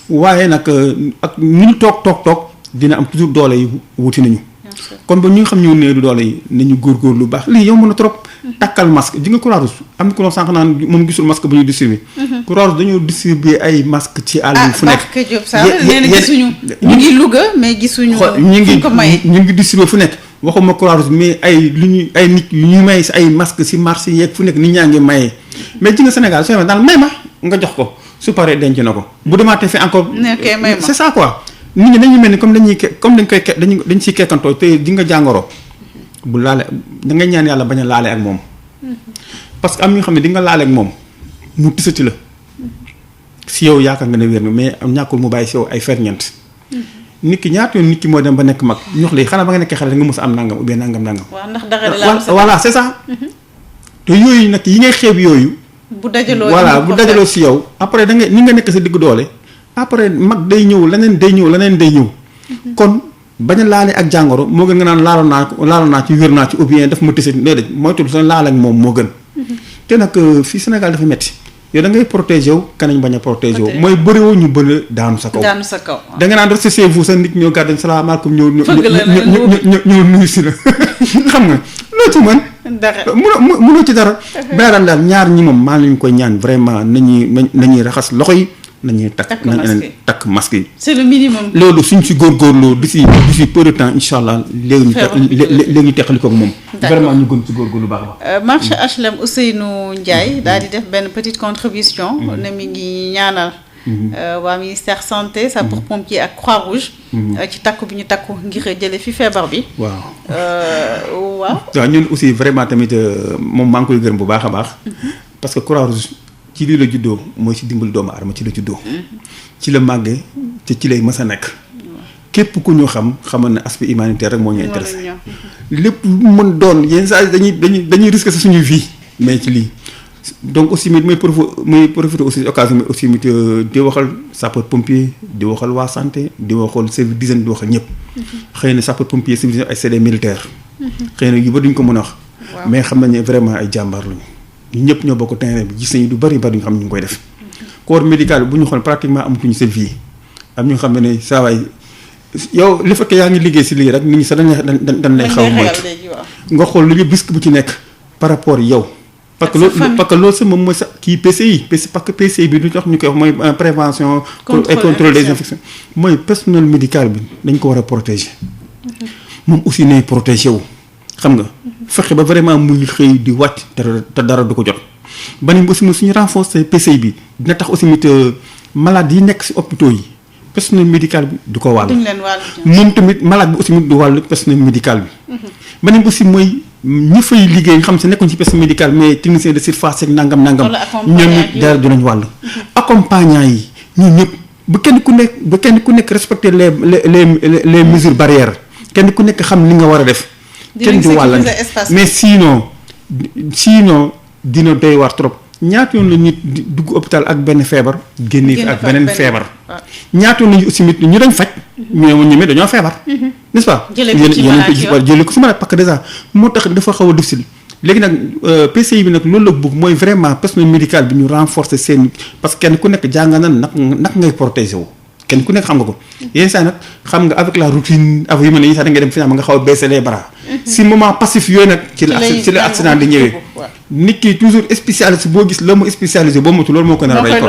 waaye nag ak ñu toog dina am toujours doole yi wuti nañu. kon ba ñu nga xam ñoo néew du doole yi nañu góorgóorlu lu baax lii yomb na trop. takkal masque ji nga Croix-Rouge am na ku sànq naan moom gisul masque bu ñuy distribuer. Croix-Rouge dañoo distribuer ay masque ci àll bi fu nekk. Barke Diop Sall nee na gisuñu ñu ngi Louga mais gisuñu. ñu ngi distribuer fu nekk waxuma Croix-Rouge mais ay nit yu ñuy may si ay masque si marché yeeg fu nekk nit ñaa ngi mayee mais ji nga Sénégal soo daal may ma nga jox ko su paree denc na ko bu demaatee fi encore. c'est ça quoi. nit ñi dañuy mel ni dañ ciy kekkantoo te di nga jàngoro bu laale da ngay ñaan yàlla bañ a laale ak moom parce que am ñoo xam ne di nga laale ak moom mu tisati la si yow yaakaar nga ne wér nga mais am ñàkkul mu bàyyi si yow ay ferñeent nit ki ñaata yoon nit ki moo dem ba nekk mag ñox lii xanaa ba nga nekkee xale da nga mës a am nangam ou bien nangam. waaw ndax dara voilà c'est ça. te yooyu nag yi ngay xeeb yooyu. bu dajaloo si yow après da nga ni nga nekk sa diggu doole. après mag day ñëw leneen day ñëw. kon bañ a laale ak jàngoro moo gën nga naan laaloon naa ci wér naa ci ou bien daf ma tëse déedéet moytul sa laal ak moom moo gën. te nag fii Sénégal dafa metti yow da ngay protéger wu kanañ bañ a protéger wu mooy bëriwoo ñu bëri daanu sa kaw. da nga naan rek chez vous sa nit ñoo gàddañ salaamaaleykum ñëw nuyu si la xam nga loo ci mën. dara mënoo ci dara. baaral daal ñaar ñi moom maa lañu koy ñaan vraiment nañuy raxas loxo yi. nañuy takk masque yi. c'est le minimum. loolu suñ si góorgóorloo d'ici peu de temps incha allah léegi ñu teqali ko moom. vraiment ñu gën ci góorgóorlu baax a baax. marché HLM Ousseynou Ndiaye daal di def benn petite contribution. ne mi ngi ñaanal. waa ministère santé sapeurs-pompiers ak Croix-Rouge. ci takku bi ñu takku ngir jële fi feebar bi. waaw ñun aussi vraiment tamit moom maa ngi koy gërëm bu baax a baax. parce que Croix-Rouge. ci lii la juddoo mooy ci dimbali doomu aadama ci la juddoo ci la màggee te ci lay mës a nekk képp ku ñu xamal ne aspect humanitaire rek moo ñu intéressé lépp mën doon yenn saa dañuy risquer sa suñuy vie mais ci lii donc aussi muy profiter aussi occasion bi aussi di waxal sapeur pompier di waxal waa santé di waxal service d'hygiène di waxal ñëpp xëy na sapeur pompier service ay c'est des militaires xëy na yu ba duñ ko mën a wax mais xam nañ ne vraiment ay jàmbaar lañu ñu ñëpp ñoo bokk terrain bi gis nañu du bari ñu xam ñu ngi koy def corps médical bi bu ñu xool pratiquement amatuñu seen vie am ñu xam ne saa waay yow li fekkee yaa ngi liggéey si lii rek nit ñi sax dañ lay xaw a moytu nga xool lu ñu risque bu ci nekk par rapport yow. parce que loolu sa moom mooy sa kii PCI parce que PCI bi lu tax ñu koy wax mooy prévention et contrôle des infections mooy personnel médical bi dañ ko war a protéger moom aussi nay protéger wu xam nga fexe ba vraiment muy xëy di wàcc te dara du ko jot beneen bi aussi suñu renforcer PCI bi dina tax aussi malade yi nekk si hôpitaux yi personnel médical bi du ko wàll moom tamit malade bi aussi du wàll personnel médical bi beneen bi aussi mooy ñi fay liggéey nga xam si nekkuñ ci personnel médical mais technicien de surface ak nangam ñoom it dara dinañ wàll accompagnant yi ñun ñëpp ba kenn ku nekk respecter les mesures barrières kenn ku nekk xam li nga war a def kenn di wàllante mais sinon dina doy war trop ñaata yoon la nit dugg hôpital ak benn feebar génne fi ak beneen feebar ñaata yoon lañu aussi ñu dañ faj ñoom dañoo feebar n'est-ce pas jëlee ko si malade parce que déjà moo tax dafa xaw a difficile léegi nag PCI bi nag loolu la bëgg mooy vraiment personnel médical bi ñu renforcer seen parce que kenn ku nekk jàng na nag ngay protéger wu kenn ku nekk xam nga ko yenn saa nag xam nga avec la routine avec yu mel ne yenn saa da ngay dem finalement nga xaw a baisser les bras si moment passif yooyu nag ci la accident di ñëwee nit ki toujours spécialisé boo gis la mu spécialisé boo motu loolu moo ko nar a rey ko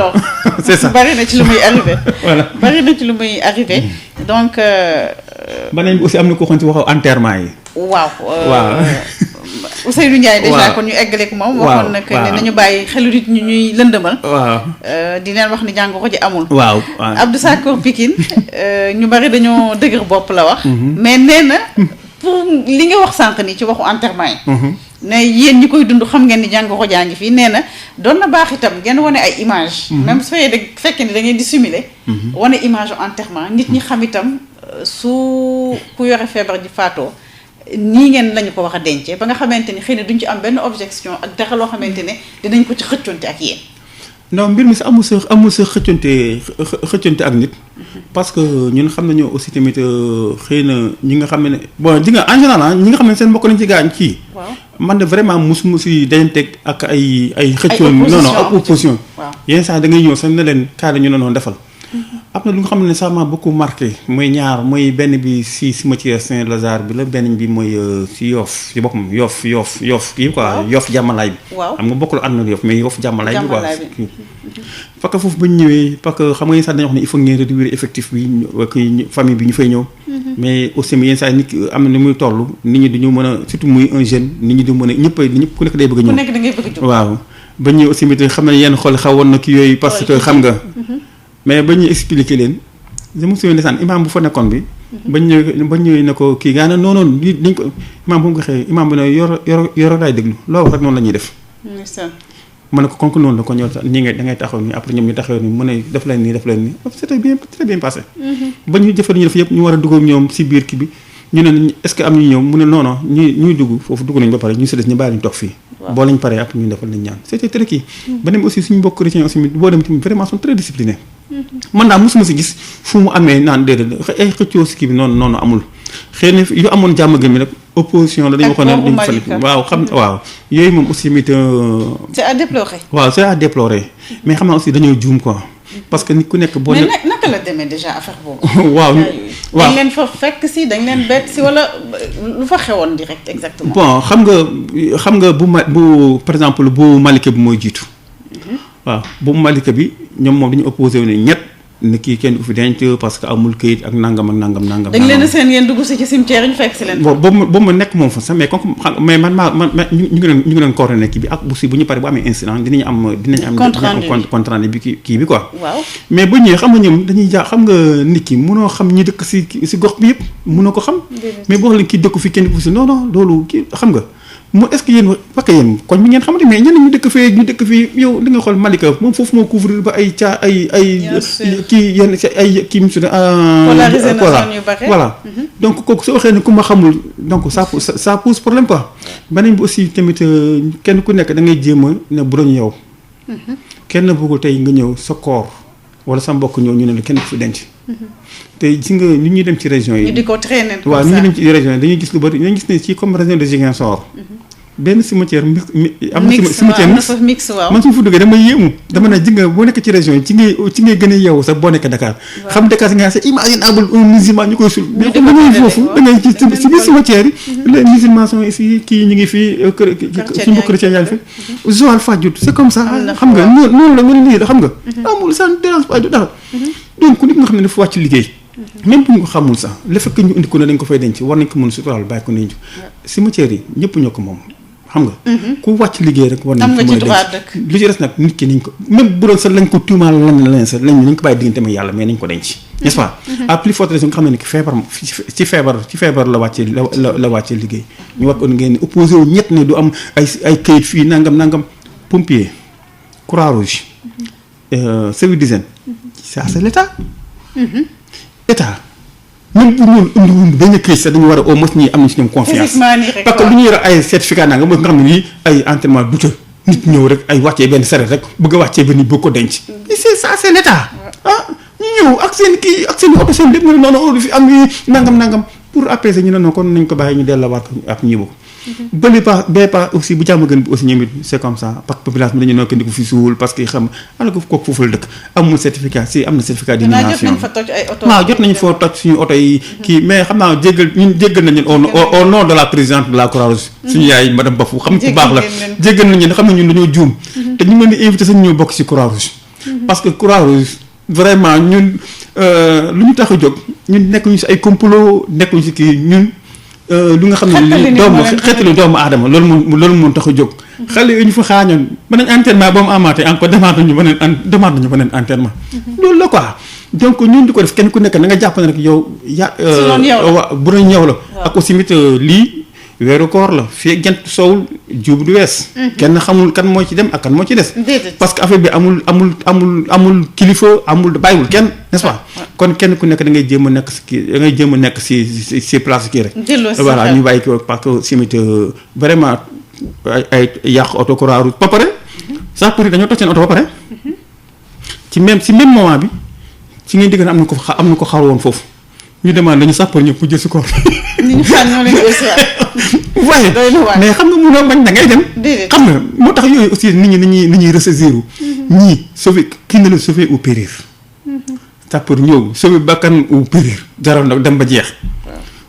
c'est ça bari na ci lu muy arrivé voilà bari na ci lu muy arrivé donc beneen bi aussi am na ko xam ci waxu enterrement yi waaw Ousseynou Ndiaye déjà kon ñu eggale ko moom waxoon nag ne nañu bàyyi xelu nit ñi ñuy lëndëmal di leen wax ni jàngoro ji amul Abdou Sakor Pikine ñu bari dañoo dëgër bopp la wax mais nee na pour li nga wax sànq ni ci waxu enterrement yi ne yéen ñi koy dund xam ngeen ni jàngoro jaa ngi fii nee na doon na baax itam ngeen wane ay image même su fekkee ni da ngeen di simuler wane image enterrement nit ñi xam itam su ku yore feebar ji faatoo nii ngeen lañu ko wax a dencee ba nga xamante ni xëy na duñ ci am benn objection ak dara loo xamante ne dinañ ko ci xëccoonte ak yéen non mbir mi si amul sa xëccoonte ak nit parce que ñun xam nañu aussi tamit xëy na ñi nga xam ne bon di nga en général ñi nga xam ne seen mbokk lañ ci gaañ kii man de vraiment musuma si dajanteeg ak ay xëccoon non ak opposition yenn saa da ngay ñëw sax ne leen kaay ñu noonu defal am na lu nga xam ne ça m'a beaucoup marqué mooy ñaar mooy benn bi si cimetière Saint-Lazare bi la benn bi mooy si Yoff si boppam Yoff kii quoi Yoff jàmmalaay bi xam nga bokkul ànd na Yoff mais Yoff jàmmalaay bi quoi parce que foofu ba ñu ñëwee parce que xam nga yenn saa dañuy wax ne il faut ngeen réduire effectif bi famille bi ñu fay ñëw mais aussi yenn saa nit am na ni muy toll nit ñi duñu mën a surtout muy un jeune nit ñi du mën a ñëpp ku nekk day bëgg a ñëw waaw ba ñëw aussi mit xam ne yenn xool xawoon na ki yooyu parce que xam nga mais ba ñuy expliquer leen je me souviens ndeysaan imam bu fa nekkoon bi ba ñëwee ne ko kii gaa na non dañ ko imam bu mu ko xëyee imam bi ne yoro daay déglu loo wax rek noonu la ñuy def ma ne ko konk noonu la ko ñëw nii nga da ngay taxaw nii après ñoom ñu taxaw nii mu ne def leen nii c'était bien très bien passé ba ñu jëfal ñu def yëpp ñu war a dugg ak ñoom si biir kii bi ñu ne est-ce que am ñu ñëw mu ne non ñuy dugg foofu dugg nañ ba pare ñu si des ñu bàyyi ñu toog fii boo lañ paree après ñu defal lañ ñaan c'était très kii ba dem aussi suñu mbokk chrétien aussi boo dem tamit vraiment sont très disciplinés man daal mosuma si gis fu mu amee naan déedéet ay xëccoo si kii bi noonu amul xëy na yu amoon jàmm gën mi nag opposition la dañu waxoon ne dañu fal waaw xam waaw yooyu moom aussi mit c'est à déplorer. waaw c'est à déplorer mais xam naa aussi dañoo juum quoi parce que nit ku nekk boo. mais naka la demee déjà affaire boobu. waaw dañ leen fa fekk si dañ leen bett si wala lu fa xewoon direct exactement. bon xam nga bu par exemple bu Malika bi mooy jiitu. waaw bu Malika bi ñoom moom dañu opposé wu ne ñett ne kii kenn du fi denc parce que amul këyit ak nangam. dañ leen seen yéen dugg si ci cimetière ñu fekk si leen. boobu ma nekk moom fa sax mais comme mais man ñu ngi doon coordonné kii bi ak aussi bu ñu paree bu amee incident dinañ am compte rendu bi kii bi quoi. waaw mais bu ñëwee xam nga ñoom dañuy xam nga nit ki mënoo xam ñi dëkk si gox bi yëpp mënoo ko xam. mais boo xam ne kii dëkku fi kenn du fi non loolu kii xam nga. mo est-ce que yéen parce que yéen koñ bi ngeen xamante mais ñeneen ñu dëkk fii yow da nga xool Malika moom foofu moo couvrir ba ay kii yenn ay kii monsieur voilà donc kooku soo waxee ne ku ma xamul donc ça pose problème quoi. beneen bi aussi tamit kenn ku nekk da ngay jéem a ne bu doon yow. kenn bëggul tey nga ñëw sa koor wala sa mbokk ñëw ñu ne la kenn ku fi denc. te gis nga ni ñuy dem ci région yi. ñu di ko traîner waaw ni ñuy dem ci région yi dañuy gis lu bari dañuy gis ne ci comme région de Ziguinchor. benn cimetière am na cimetière mix waaw man su ma fa duggee dama yéemu dama ne ji nga boo nekk ci région yi ci ngay gën a yeewu sax boo nekk Dakar. xam Dakar si nga c'est imaginable un musulman ñu koy sul mais comme da ngay foofu da ngay ci si biir cimetière yi les musulmans sont ici kii ñu ngi fii suñu mbokk chrétien yaa ngi fi Joal Fadiouth c'est comme ça xam nga noonu la nga ne lii xam nga amul ça ne dérange pas du dara donc nit nga xam ne dafa wàcc liggéey même bu ñu ko xamul sax le fait que ñu indi ko ne dañ ko fay denc war nañ ko mën suturaal bàyyi ko nañ cimetière yi ñëpp ñoo ko moom xam nga ku wàcc liggéey rek war nañ ko mën a denc lu ci des nag nit ki nañ ko même bu doon sax lañ ko tuumaal lan sax nañ ko bàyyi diggante ma yàlla mais nañ ko denc n'est-ce pas à plus forte raison nga xam ne ki feebar la wàccee la wàccee liggéey ñu war ko ngeen opposé wu ñett ne du am ay kayit fii nangam pompier Croix-Rouge service d'hygiène ça c'est l'état état même bu ñu indi benn këyit sax dañu war a au moins ñi am na ci ñoom confiance parce que lu ñu yor ay certificat naa nga xam ne lii ay entraînement douteux nit ñëw rek ay wàccee benn saret rek bëgg a wàccee benn bëgg ko denc c'est ça c'est l'état ñu ñëw ak seen kii ak seen oto seen lépp nga ne noonu fi am nangam pour apaiser ñu ne non kon nañ ko bàyyi ñu dellawaat ko ak ñi bokk bële pas aussi bu jàmm gën bi aussi ñoom it c'est comme ça parce que population bi dañu nokk ko fi suul parce que xam ana ko kooku foofu la dëkk amul certificat si am na certificat d'inhumation waaw jot nañu foo toj suñu oto yi kii mais xam naa jéggal nañu au nom de la présidente de la Croix-Rouge suñu yaay madame Bafou xam ku baax la jéggal nañu xam ne ñun dañoo juum te ñu ngi leen di invité sax ñoo bokk ci Croix-Rouge parce que Croix-Rouge vraiment ñun lu ñu tax a jóg ñun nekkuñu si ay complot nekkuñu si kii ñun lu nga xam ne xeetali doomu aadama loolu moom tax a jóg xale yooyu ñu fa xaañoon beneen enterrement ba mu amaatee encore demande nañu beneen enterrement loolu la quoi donc ñun di ko def kenn ku nekk na nga jàpp ne rek yow bu doon ñëw la ak aussi mit lii weeru koor la fii gent soowul juub du wees kenn xamul kan moo ci dem ak kan moo ci des parce que affaire bi amul kilifa amul bàyyiwul kenn n'est-ce pas kon kenn ku nekk da ngay jéem a nekk si kii da ngay jéem a nekk si place kii rek voilà ñu bàyyi ko parce que simit vraiment ay yàq oto Croix-Rouge ba pare sax pour dañoo toj seen oto ba pare si même moment bi ci ngeen digg na am na ko xaw woon foofu ñu demande dañu sax pour ñëpp jël si koor ni ñu xaar ñoo leen waaye mais xam nga mënoo bañ da ngay dem xam nga moo tax yooyu aussi nit ñi ressaisir ñii sauver kii na la sauver ou périr sax pour ñëw sauver bakkan ou périr jaral nag dem ba jeex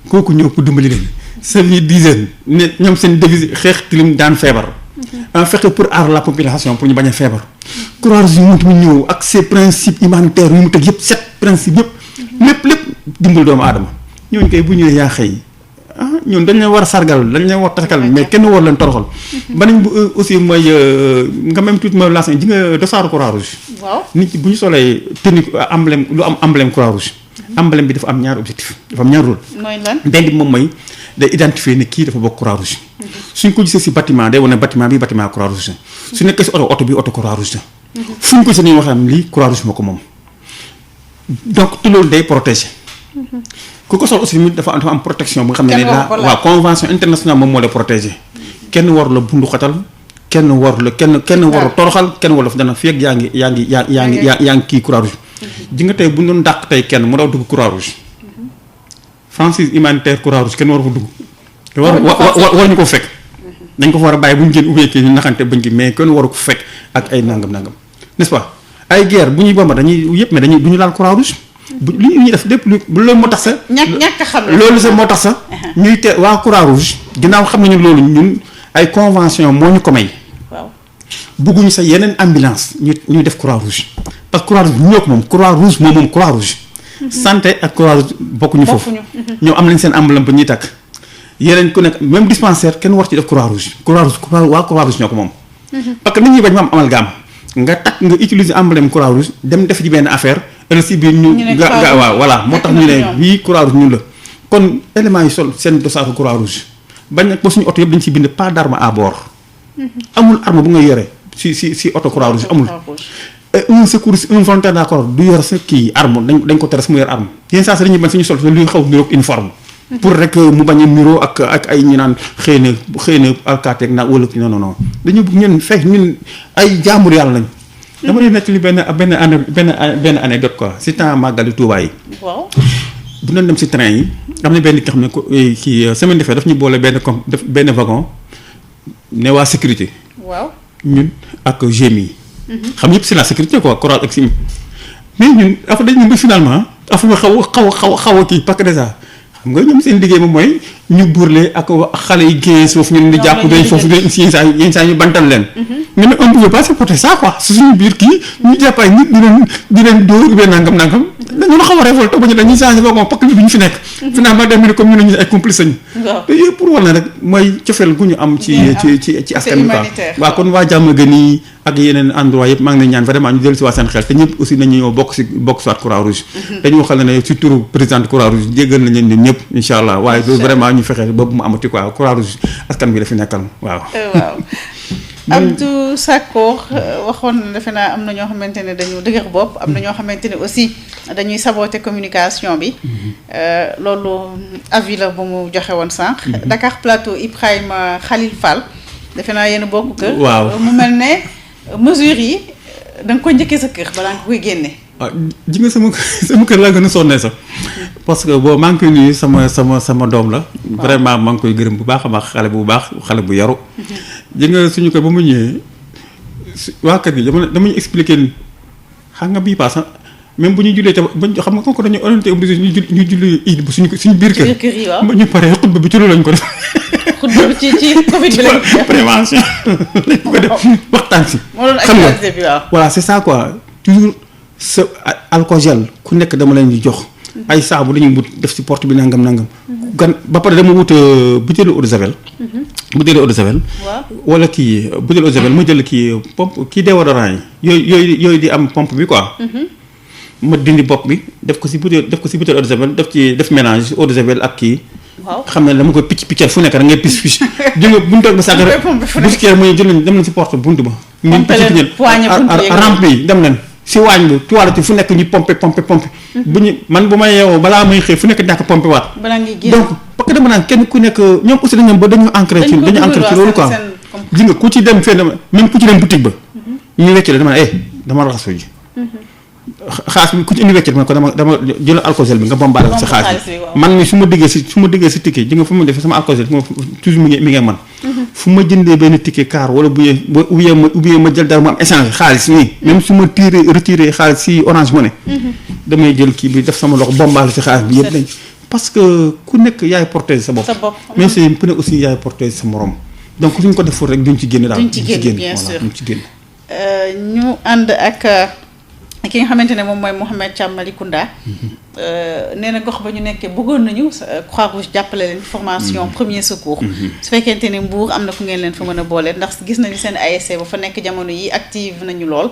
kooku ñëw pour dimbali leen service d'hygiène ne ñoom seen devise xeex tilim daan feebar en fexe pour aar la population pour ñu bañ a feebar Croix-Rouge yu mu ñëw ak ses principes humanitaires yu mu teg yëpp 7 principes yëpp lépp dimbal doomu aadama ñooñu koy bu ñëwee yaa xëy ñun dañ leen war a sargal dañ leen war a taxakal mais kenn war leen toroxal banañ bu aussi mooy nga même tuuti mooy lancé ji nga dosaaru Croix-Rouge nit ñi bu ñu solee tenue emblème lu am emblème Croix-Rouge emblème bi dafa am ñaari objectif dafa am ñaari rôle benn bi moom mooy day identifier ne kii dafa bokk Croix-Rouge suñ ko gisee si bâtiment day wane bâtiment bi bâtiment Croix-Rouge su nekkee si oto bi oto Croix-Rouge fu ñu ko gisee nañu wax am lii Croix-Rouge moo ko moom donc te loolu day protéger ku ko sol aussi dafa am protection bu nga xam ne waaw convention internationale moom moo la protéger kenn waru la bundu xatal kenn waru la kenn waru toroxal kenn waru la dana fi ak yaa ngi kii Croix-Rouge ji nga tey bu ñu doon dàq tey kenn mu daw dugg Croix-Rouge franchise humanitaire Croix-Rouge kenn war ko dugg. te war ñu ko fekk. dañ ko fa war a bàyyi bu ñu génn ubbee kii ñu naxante bañ ci mais kenn waru ko fekk ak ay nangam n'est-ce pas ay guerre bu ñuy bomba dañuy yëpp mais dañuy du ñu laal Croix-Rouge. li ñuy def lépp lu loolu moo tax sax. ñàkk xam loolu sax moo tax sax. ñuy te waa Croix-Rouge ginnaaw xam nañu loolu ñun ay convention moo ñu ko may. waaw bëgguñu sax yeneen ambulance ñuy def Croix-Rouge parce que Croix-Rouge ñoo ko moom Croix-Rouge moom Croix-Rouge. santé ak Croix-Rouge bokkuñu foofu. ñoom am nañ seen ambulance ba ñuy takk. yeneen ku nekk même dispensaire kenn war ci def Croix-Rouge waa Croix-Rouge ñoo ko moom. parce que nit ñi bañ ma am amalgame nga takk nga utiliser emblème Croix-Rouge dem def ci benn affaire si biir ñu. waaw voilà moo tax ñu ne bii Croix-Rouge ñun la. kon éléments yi sol seen dossard Croix-Rouge bañ nag ba suñu oto yëpp dañ ci bind pas d'arme à bord. amul arme bu nga yore si oto Croix-Rouge amul. un secouriste un volontaire d'accord du yor sa kii arme dañ ko tere su mu yor arme yenn saa si dañuy bañ suñu sol luy xaw niroog uniforme. pour rek mu bañ a niroo ak ay ñu naan xëy na alkaati ak wala non dañu bëgg ñun fekk ñun ay jaambur yàlla lañ. dama leen nettali benn anecdote quoi si temps màggali Touba yi. waaw. bu doon dem si train yi am na benn ki xam ne kii semaine de daf ñu boole benn wagon ne waa sécurité. waaw ñun ak GMI. xam ñëpp c'est la sécurité quoi Coral ak Sim. mais ñun après dañu ba finalement affaire bi xaw a kii parce que déjà. nga ñoom seen liggéey moom mooy ñu burle ak xale yi génn foofu ñu leen di jàpp dañ foofu yenn saa ñu bantal leen. ñu ne on pouvait pas supporter ça quoi su suñu biir kii ñu jàpp ay nit di leen dóor ubee nangam dañu xaw a révolté ba ñu dañuy changé ba moom pakk bi ñu fi nekk. finalement dem ni comme ñu ne ñu ay complice lañu. te yooyu pour wal na rek mooy cofeel gu ñu am ci askan wi quoi. waaw kon waa jàmm gën yi ak yeneen endroit yëpp maa ngi leen ñaan vraiment ñu dellu si waa seen xel te ñëpp aussi nañu ñëw bokk si waat Croix-Rouge. dañu waxal ne ci turu présidente Croix-Rouge jéggal nañ leen ñun ñëpp incha allah waaye loolu vraiment ñu fexe ba mu amati quoi Croix-Rouge askan bi la fi nekkal waaw. waaw Abdou Sakor waxoon na defe naa am na ñoo xamante ne dañu dëgër bopp am na ñoo xamante ne aussi dañuy saboter communication bi loolu avis la bu mu joxe woon sànq. Dakar Plateau Ibrahima Khalil Fall defe naa yéen a bokk kër. waaw mu mel ne mesures yi da nga ko njëkkee sa kër balaa nga koy génne. waaw ji nga sama kër laa gën a sonnee sax parce que boo maa ngi koy nuyu sama doom la. vraiment maa ngi koy gërëm bu baax a baax xale bu yaru. ji nga suñu kër ba mu ñëwee waa kër gi dama ñu expliquer ni xam nga bii paas même bu ñu jullee te bañ xam nga ko dañu orienté obligé ñu julli Eid bu suñu biir kër. yi waaw ñu paree xutba bi ci loolu lañ ko def. xutba bi ci Covid bi lañ ko def. prévention lañ ko def waxtaan si. xam nga voilà c'est ça quoi toujours sa alcool gel ku nekk dama leen di jox. ay saabu dañuy wut def ci porte bi nangam. gan ba pare dama wut butéelu eau de javel. butéelu eau de javel. wala kii butéelu eau de javel ma jël kii pompe kii déodorant yi yooyu di am pompe bi quoi. ma dindi bopp bi def ko ci butéel eau de javel def mélange eau de javel ak kii. waaw xam ne dama koy piccal fu nekk rek ngay picc jël nga bu ñu toog ba sàgg rek bu si kii mooy jël nañ dem nañ ci porte buntu ba. ngeen picc rampe yi dem nañ. si waañ bi toilette fu nekk ñu pompe. bu ñu man bu ma yeewoo balaa may xëy fu nekk ñàkk pompe waat. donc parce que dama naan kenn ku nekk ñoom aussi dañu ba dañu ancré ci loolu quoi. ji nga ku ci dem fenn même ku ci dem boutique ba. ñu wecc la dama ne dama raxasu ji. xaalis bi ku ci indi wecc ma ko dama jël alcool gel bi nga bombardé ko si xaalis bi man mi su ma diggee si ticket ji nga fu ma defee sama alcool gel toujours mi ngi man fu ma jëndee benn ticket car wala ubiyee ma jël dara mu am échange xaalis nii même su ma retiré xaalis si Orange Money damay jël kii bi def sama loxo bombardé si xaalis bi yëpp dañ parce que ku nekk yaay protéger sa bopp mais c'est ku nekk aussi yaay protéger sa morom donc suñ ko def foofu rek duñ ci génn daal duñ ci génn bien sûr duñ ci génn ñu ànd ak ki nga xamante ne moom mooy Mouhamed Thiam Malicounda nee na gox ba ñu nekkee bëggoon nañu Croix-Rouge jàppale leen formation premier secours su fekkente ne Mbour am na fu ngeen leen fa mën a boole ndax gis nañu seen ASC ba fa nekk jamono yi active nañu lool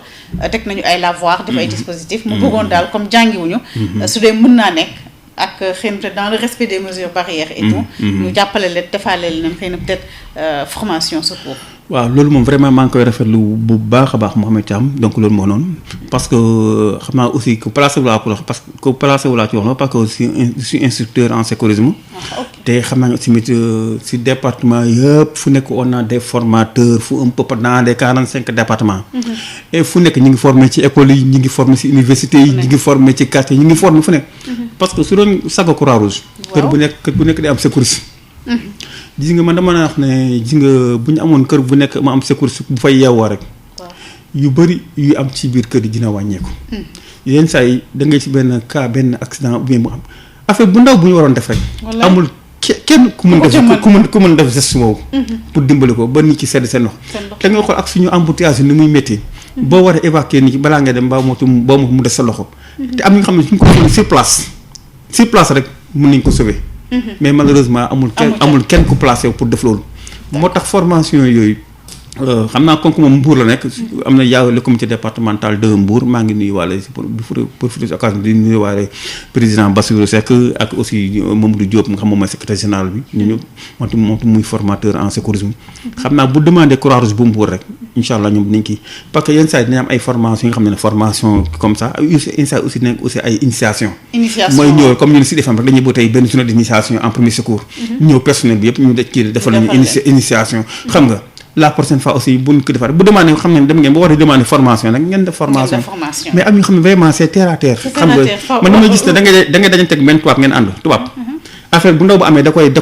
teg nañu ay lavoir def ay dispositifs mu bëggoon daal comme jàngiwuñu su dee mën naa nekk ak xëy na peut-être dans le respect des mesures barrières et tout ñu jàppale leen defaale leen xëy na peut-être formation secours. waaw loolu moom vraiment maa ngi koy rafetlu bu baax a baax Mouhamed Thiam donc loolu moo noonu parce que xam naa aussi que placé wu laa ci wax parce que aussi je suis instructeur en sécurisme te xam naa aussi si département yëpp fu nekk on a des formateurs fu un peu dans les 45 départements. Et fu nekk ñu ngi formé ci école yi ñu ngi formé ci université yi ñu ngi formé ci quartier ñu ngi formé fu nekk. parce que su doon sago Croix-Rouge. kër bu nekk day am secours. gis nga man dama naa wax ne gis nga bu ñu amoon kër bu nekk ma am secours bu fay yeewoo rek. yu bëri yu am ci biir kër yi dina wàññeeku. yenn saa yi da ngay ci benn cas benn accident ou bien mu am affaire bu ndaw bu ñu waroon def rek. amul kenn ku mën def geste boobu. pour dimbali ko ba nit ci sedd seen loxo. te nga xool ak suñu embouteillage ni muy métti. boo war a évacuer nit balaa nga dem mu des sa loxo. te am na nga xam ne suñ ko defoon sur place rek mën nañ ko sauver. mais malheureusement amul kenn ku placé pour def loolu. moo tax formation yooyu. xam naa comme moom Mbour la nekk am na yaa le comité départemental de Mbour maa ngi nuyu waale pour occasion di nuyu waale président Bassirou Seck ak aussi Mamadou Diop nga xam moom mooy secrétaire général bi ñu moom muy formateur en secourisme xam naa bu demandé Croix-Rouge bu Mbour rek incha allah ñoom dinañ kii parce que yenn saa yi dinañ am ay formation yi nga xam ne formation comme ça yenn saa yi aussi dinañ aussi ay initiation mooy ñëw comme ñun si defam rek dañuy boo tey benn journée d'initiation en premier secours ñëw personnel bi yëpp ñu def kii defal nañu initiation xam nga la prochaine fois aussi buñ ko defaat bu demandé xam ne dem ngeen ba war a demandé formation nag ngeen def formation mais am ñu xam ne vraiment c'est terre à terre xam nga man damay gis ne da ngay dañu teg benn tubaab ngeen ànd tubaab affaire bu ndaw bu amee da koy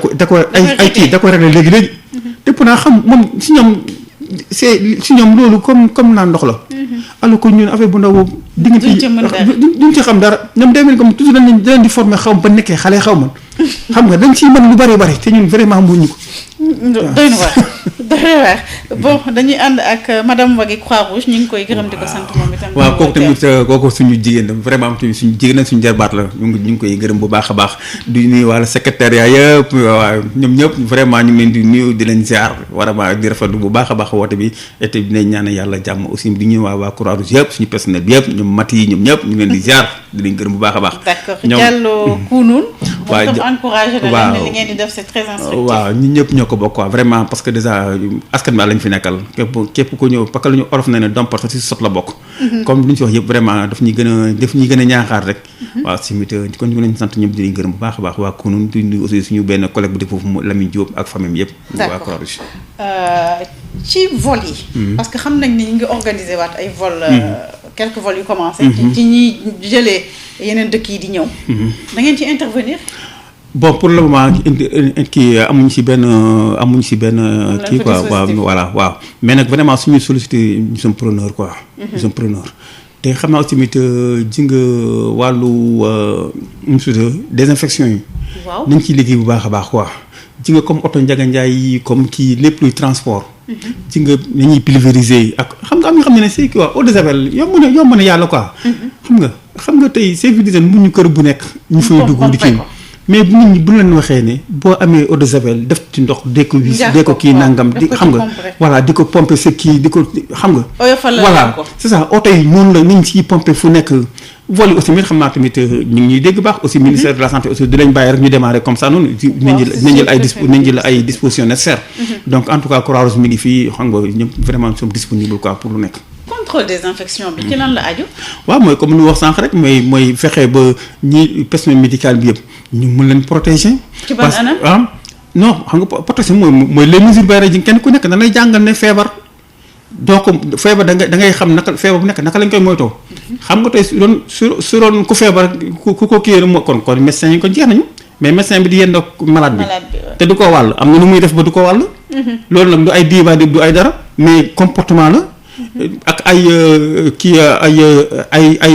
ay kii da koy réglé léegi te pourtant xam moom si ñoom loolu comme naan ndox la alors que ñun affaire bu ndaw boobu duñ ci xam dara ñoom day mel comme toujours dañ leen di former xaw ma ba nekkee xale xaw ma xam nga dañ ciy mën lu bari te ñun vraiment mbuñu ko doy na waar bon dañuy ànd ak madame Wagué Croix-Rouge ñu ngi koy gërëm di ko sant moom itam. waaw kooku tamit kooku suñu jigéen la vraiment tamit suñu jigéen la suñu jarbaat la ñu ngi koy gërëm bu baax a baax di nuyu wàlla secrétariat yëpp waaw ñoom ñëpp vraiment ñu ngi leen di nuyu di leen ziar vraiment di rafetlu bu baax a baax woote bi et dinañ ñaan yàlla jàmm aussi di ñuy waa Croix-Rouge yëpp suñu personnel bi yëpp ñoom mat yi ñoom ñëpp ñu ngi leen di ziar di leen gërëm bu baax a baax. d'accord Diallo Kounoune. waaw encouragé na leen li ngeen di def c'est très instructif. waaw ñun ñëpp ñoo ko bokk quoi vraiment parce que déjà askan bi lañ fi nekkal képp ko ñëw parce que lu ñu olof na ne dompat si sot la bokk comme lu ñu si wax yëpp vraiment daf ñuy gën a ñaaxaar rek waaw simit kon ñu leen sant ñëpp di leen gërëm bu baax a baax waa Kounoune di nuyu aussi suñu benn collègue bu def foofu Lamine Diop ak famille yëpp waa Croix-Rouge ci vol yi parce que xam nañ ni ñu ngi organiser waat ay vol quelques vols yu commencé ci ñi jëlee yeneen dëkk yi di ñëw da ngeen ci intervenir. Bon pour le moment kii amuñu si benn kii quoi waaw mais nag vraiment suñu sollicité ñu sommes preneurs quoi. ñu sommes preneurs te xam naa aussi tamit ji nga wàllu désinfection yi. waaw nañ ciy liggéey bu baax a baax quoi. ji nga comme oto Ndiaga Ndiaye yi comme kii lépp luy transport. ji nga nañuy pulvériser ak xam nga am nga xam ne c'est quoi eau de javel yomb na yàlla quoi. xam nga tey service d'hygiène bu ñu kër bu nekk. ñu fay dugg di kii. mais nit ñi bu leen waxee ne boo amee eau de javel def ci ndox dee ko kii nangam di xam nga voilà di ko pomper sa kii di ko xam nga voilà c'est ça oto yi noonu la niñ ciy pomper fu nekk vol yi aussi mit xam naa tamit ñu ngi ñuy dégg baax aussi ministère de la santé aussi di lañ bàyyi rek ñu démarrer comme ça noonu nañ jël ay dispositions nécessaires donc en tout cas Croix-Rouge mi ngi fii xam nga ñëpp vraiment nous sommes disponibles quoi pour lu nekk contrôle des infections bi ci lan la aju waaw mooy comme nu wax sànq rek mooy fexe ba ñi personnel médical bi yëpp ñu mën leen protéger. ci ban anam non xam nga protection mooy les mesures barrières yi kenn ku nekk da lay jàngal ne feebar donc feebar da ngay xam naka feebar bu nekk naka lañ koy moytoo. xam nga tey su doon ku feebar ku ko kii kon médecin yi ko jeex nañu mais médecin bi di yendoog malade bi te du ko wàll am na nu muy def ba du ko wàll. loolu nag du ay diiba du ay dara mais comportement la. ak ay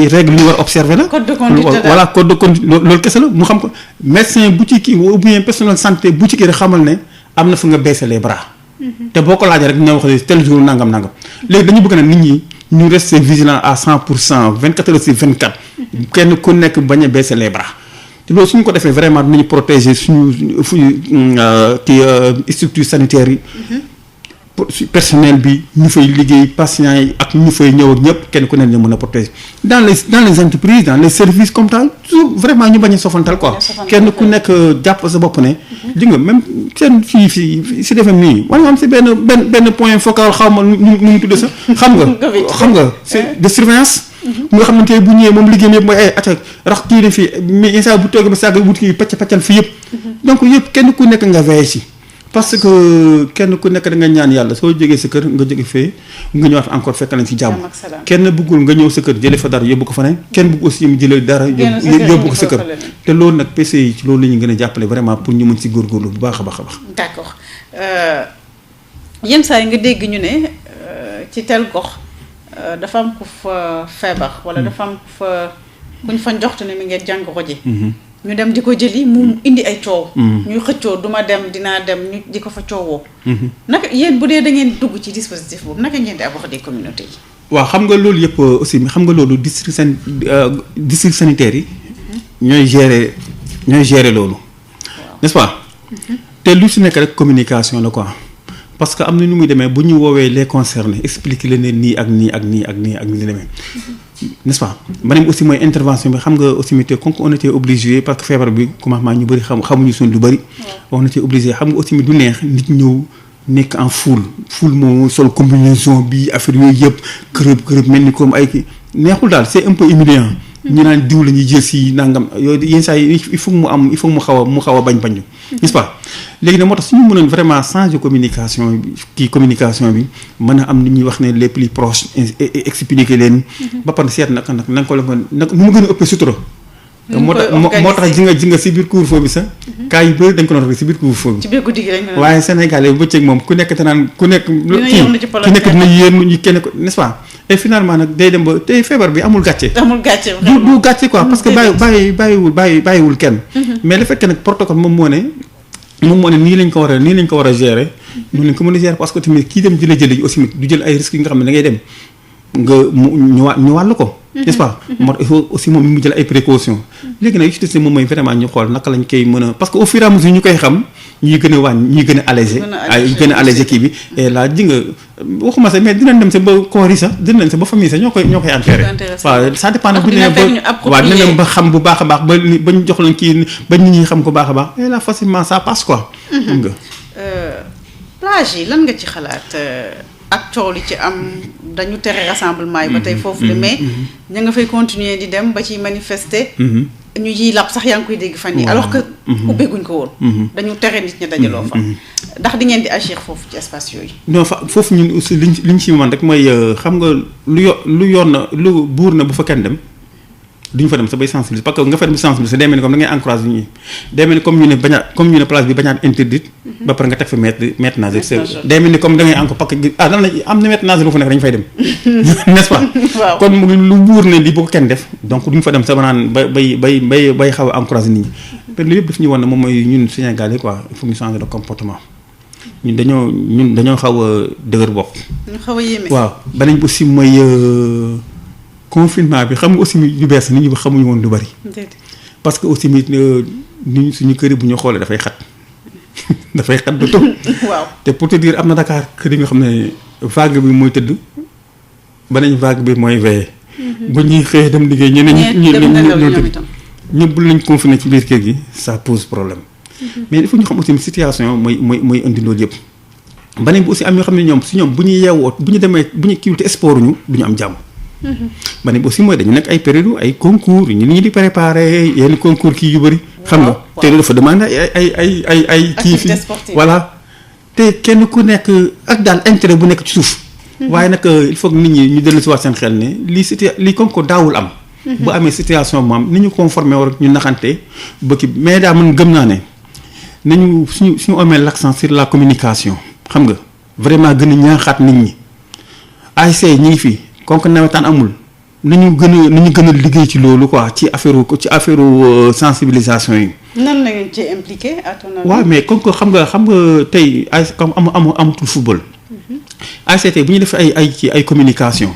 règles yu ñu war observer la. code de conduite voilà code de conduite loolu kese la mu xam ko médecin bu ci kii ou bien personnel santé bu ci kii rek xamal ne am na fu nga baisser les bras. te boo ko laajee rek dina wax tel jour nangam léegi dañu bëgg nag nit ñi ñu rester vigilant à 100% 24 heures sur 24. kenn ku nekk bañ a baisser les bras. te loolu suñu ko defee vraiment dinañu protéger suñu structures sanitaires yi. personnel bi ñu fay liggéey patients yi ak ñu fay ñëw ak ñëpp kenn ku ne ñu mën a protéger dans les entreprises dans les services comme ça toujours vraiment ñu bañ a sofantal quoi kenn ku nekk jàpp sa bopp ne di nga même seen fii si defem nii war nga am si benn point focal xaw ma nu mu tudd sax xam nga c'est de surveillance mu nga xamante ne bu ñëwee moom liggéeyam yëpp mooy ay attaque rax kii de fii mais instant bu toogee ba sàgg wut kii paccal fii yëpp donc yëpp kenn ku nekk nga veillé si parce que kenn ku nekk da nga ñaan yàlla soo jógee sa kër nga jóge fee nga ñëwaat encore fekk nañ si jàmm kenn bëggul nga ñëw sa kër jëlee fa dara yóbbu ko fa ne kenn bëgg aussi mu jëlee dara yóbbu ko sa kër te loolu nag PCI ci loolu la ñu gën a jàppale vraiment pour ñu mën si góorgóorlu bu baax a baax a baax. d'accord yenn saa yi nga dégg ñu ne ci tel gox dafa am ku fa feebar wala dafa am kuñ fa njoxtu ne mi ngeen jàngoro ji ñu dem di ko jëli mu indi ay coow ñuy xëccoo duma dem dinaa dem ñu di ko fa coowoo naka yéen bu dee da ngeen dugg ci dispositif boobu naka ngeen di aborder communauté yi waaw xam nga loolu yëpp aussi xam nga loolu district sanitaire yi ñooy gérer loolu n'est-ce pas te lu si nekk rek communication la quoi parce que am na nu muy demee bu ñu woowee les concernés expliquer leen ne nii ak nii ak nii ak nii ak nii demee n'est-ce pas beneen aussi mooy intervention bi xam nga aussi comme on était obligé parce que feebar bi commencement ñu bëri xamuñu suñ lu bëri on était obligé xam nga aussi du neex nit ñëw nekk en foule moo sol combinaison bi affaire yooyu yëpp kërëb mel ni comme ay kii neexul daal c'est un peu humiliant ñu naan diw la ñuy jël si nangam yooyu yenn saa yi il faut mu xaw a bañ n'est-ce pas léegi nag moo tax suñu mënoon vraiment changer communication bi mën a am ni ñuy wax ne les plus proches expliquer leen ba pare seet nag na ko nag nu mu gën a ëppee sutura moo tax ji nga si biir couvre-feu bi sax cas yu bëri dañ ko doon rek si biir couvre-feu bi ci biir guddi gi lañ waaye Sénégal yi bëccëg moom ku nekk te naan ku nekk dina yéen ñu kenn ko n'est-ce pas et finalement nag day dem ba tey feebar bi amul gàcce du gàcce quoi parce que bàyyiwul kenn mais le fait que nag protocole moom moo ne nii lañ ko war a gérer noonu lañ ko mën a gérer parce que tamit kii dem jële aussi du jël ay risques yi nga xam ne da ngay dem nga ñu wàll ko n'est-ce pas moo tax il faut aussi moom mu jël ay précautions léegi nag ci moom mooy vraiment ñu xool naka lañ koy mën a parce que au fur et à mesure ñu koy xam ñuy gën a wàññi ñuy gën a allégé kii bi et là ji nga waxuma sax mais dinañ dem sa ba koor yi sax dinañ dem sa ba famille sax ñoo koy enterré waaw ça dépend nag bu ñu ba dina dem ba xam bu baax a baax ba ñu jox leen kii ba nit ñi xam ko baax a baax et là facilement ça passe quoi xam nga plage yi lan nga ci xalaat ak coow li ci am dañu tere rassemblement yi ba tey foofu la mais ña nga fay continuer di dem ba ci manifester ñu yiy làpp sax yaa ngi koy dégg fan yi alors que ubbeeguñ ko woon dañu tere nit ñi dajaloo fa ndax di ngeen di agir foofu ci espace yooyu non foofu ñun aussi liñ ci man rek mooy xam nga lu buur na bu fa kenn dem duñu fa dem sa bay sensibiliser parce que nga fa dem sensibiliser day mel ni comme da ngay encourager ñi day mel ni comme ñu ne place bi bañaat interdite ba pare nga teg fa maître nageur day mel ni comme da ngay encore parce que dan la am na maître nageur bu fa nekk dañu fay dem n'est-ce pas kon lu buur ne li bu ko kenn def donc duñu fa dem sa banaan bay xaw a encourager nit ñi mais lu yëpp daf ñu wan ne moom mooy ñun Sénégal yi quoi il faut ñu changer de comportement ñun dañoo xaw a dëgër bopp ñu xaw a yéeme waaw beneen aussi mooy confinement bi xam nga aussi lu bees nit ñi xamuñu woon lu bari parce que aussi nit suñu kër yi bu ñu xoolee dafay xat ba tëb waaw te pour te dire am na Dakar kër yi nga xam ne vague bi mooy tëdd beneen vague bi mooy veillé bu ñuy xëyee dem liggéey ñëpp bu lañ confiné ci biir kër gi ça pose problème mais il faut ñu xam aussi situation mooy indi loolu yëpp beneen bi aussi am ñoo xam ne ñoom si ñoom bu ñu yeewoo bu ñu kiiwute sport ñu du ñu am jàmm beneen bi aussi mooy dañu nekk ay période ay concours ñu di préparer yenn concours kii yu bëri xam nga te dafa demandé ay kii fii voilà te kenn ku nekk ak daal intérêt bu nekk ci suuf waaye nag il faut que nit ñi ñu dellu si waat seen xel ne lii comme que daawul am bu amee situation bu am ni ñu conformé war ñu naxante bëkki mais daa man gëm naa ne nañu suñu amee l'accent sur la communication xam nga vraiment gën a ñaaxaat nit ñi ASC ñi ngi fi comme que nawetaan amul nañu gën a liggéey ci loolu quoi ci affaire sensibilisation yi. nan la ngeen ci impliqué à ton avis. waaw mais comme que xam nga tey ay comme amatul football. ASC tey bu ñu def ay communication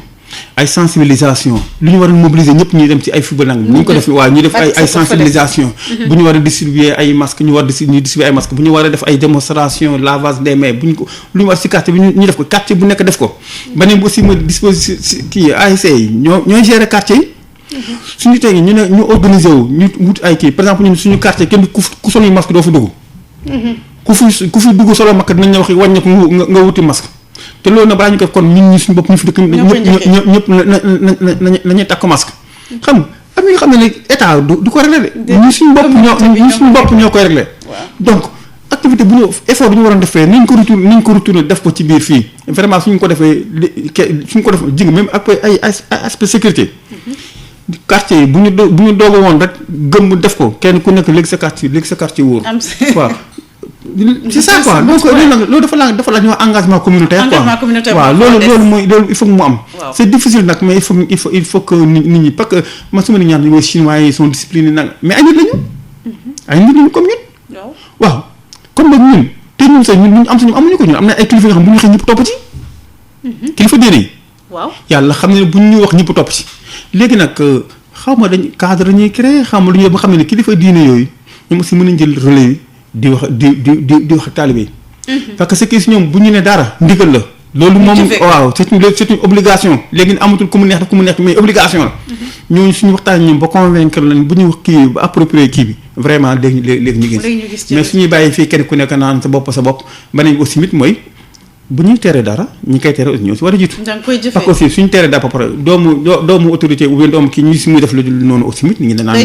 ay sensibilisation lu ñu war a mobiliser ñëpp ñuy dem ci ay football nag ñu ko def waaw ñu def ay sensibilisation bu ñu war a distribuer ay masques ñu distribuer ay masques bu ñu war a def ay démonstration lavage des mains bu ñu ko lu ñu war ci quartier bi ñu def ko quartier bu nekk def ko beneen bi aussi mooy disposition kii ASC yi ñooy gérer quartier yi suñu tey ñu ne ñu organiser wu ñu wut ay kii par exemple ñun suñu quartier kenn ku solo masque doo fa dugg ku fi dugg solo masque dinañ la wax wàññi ko nga wuti masque te loolu na balaa ñu ko kon ñun ñi suñu bopp ñu fi dëkk ñëpp la ñuy takk masque xam nga am na yoo xam ne état du ko réglé de ñu suñu bopp ñoo koy réglé donc activité bu ñu effort bu ñu waroon defee niñ ko retourné def ko ci biir fii vraiment suñu ko defee suñu ko def jig même ak ay aspect sécurité quartier yi bu ñu doog woon rek gëmm def ko kenn ku nekk léegi sa quartier wóor waaw c'est ça quoi donc loolu dafa laaj ñoo engagement communautaire quoi waaw loolu il faut que mu am c'est difficile nag mais il faut que nit ñi parce que man su ma ni ñaan ñooy chinois yi sont disciplinés nag mais ay nit lañu comme ñun waaw comme nag ñun te ñun sax ñun am suñu amuñu ko ñun am na ay kilifa yoo xam bu ñu waxee ñëpp topp ci kilifa diine yi waaw yàlla xam ne bu ñu wax ñëpp topp ci léegi nag xaw ma dañ cadre ñuy créer xaw ma lu ñu ba xam ne kilifa diine yooyu ñoom aussi mën nañ jël relais yi di wax taalibe yi parce que ce qui si ñoom bu ñu ne dara ndigal la loolu moom waaw c'est une obligation léegi amatul ku mu neex mais obligation la ñooñu suñu waxtaan ñoom ba convaincre lañ bu ñu wax kii ba approprier kii bi vraiment léegi ñu gis mais suñuy bàyyi fii kenn ku nekk naan sa bopp beneen bi aussi mit mooy bu ñuy tere dara ñi koy tere aussi ñoo si war a jiitu parce que aussi suñu tere dara ba pare doomu autorité ou bien doomu kii ñu si muy def lu noonu aussi mit nit ñi naan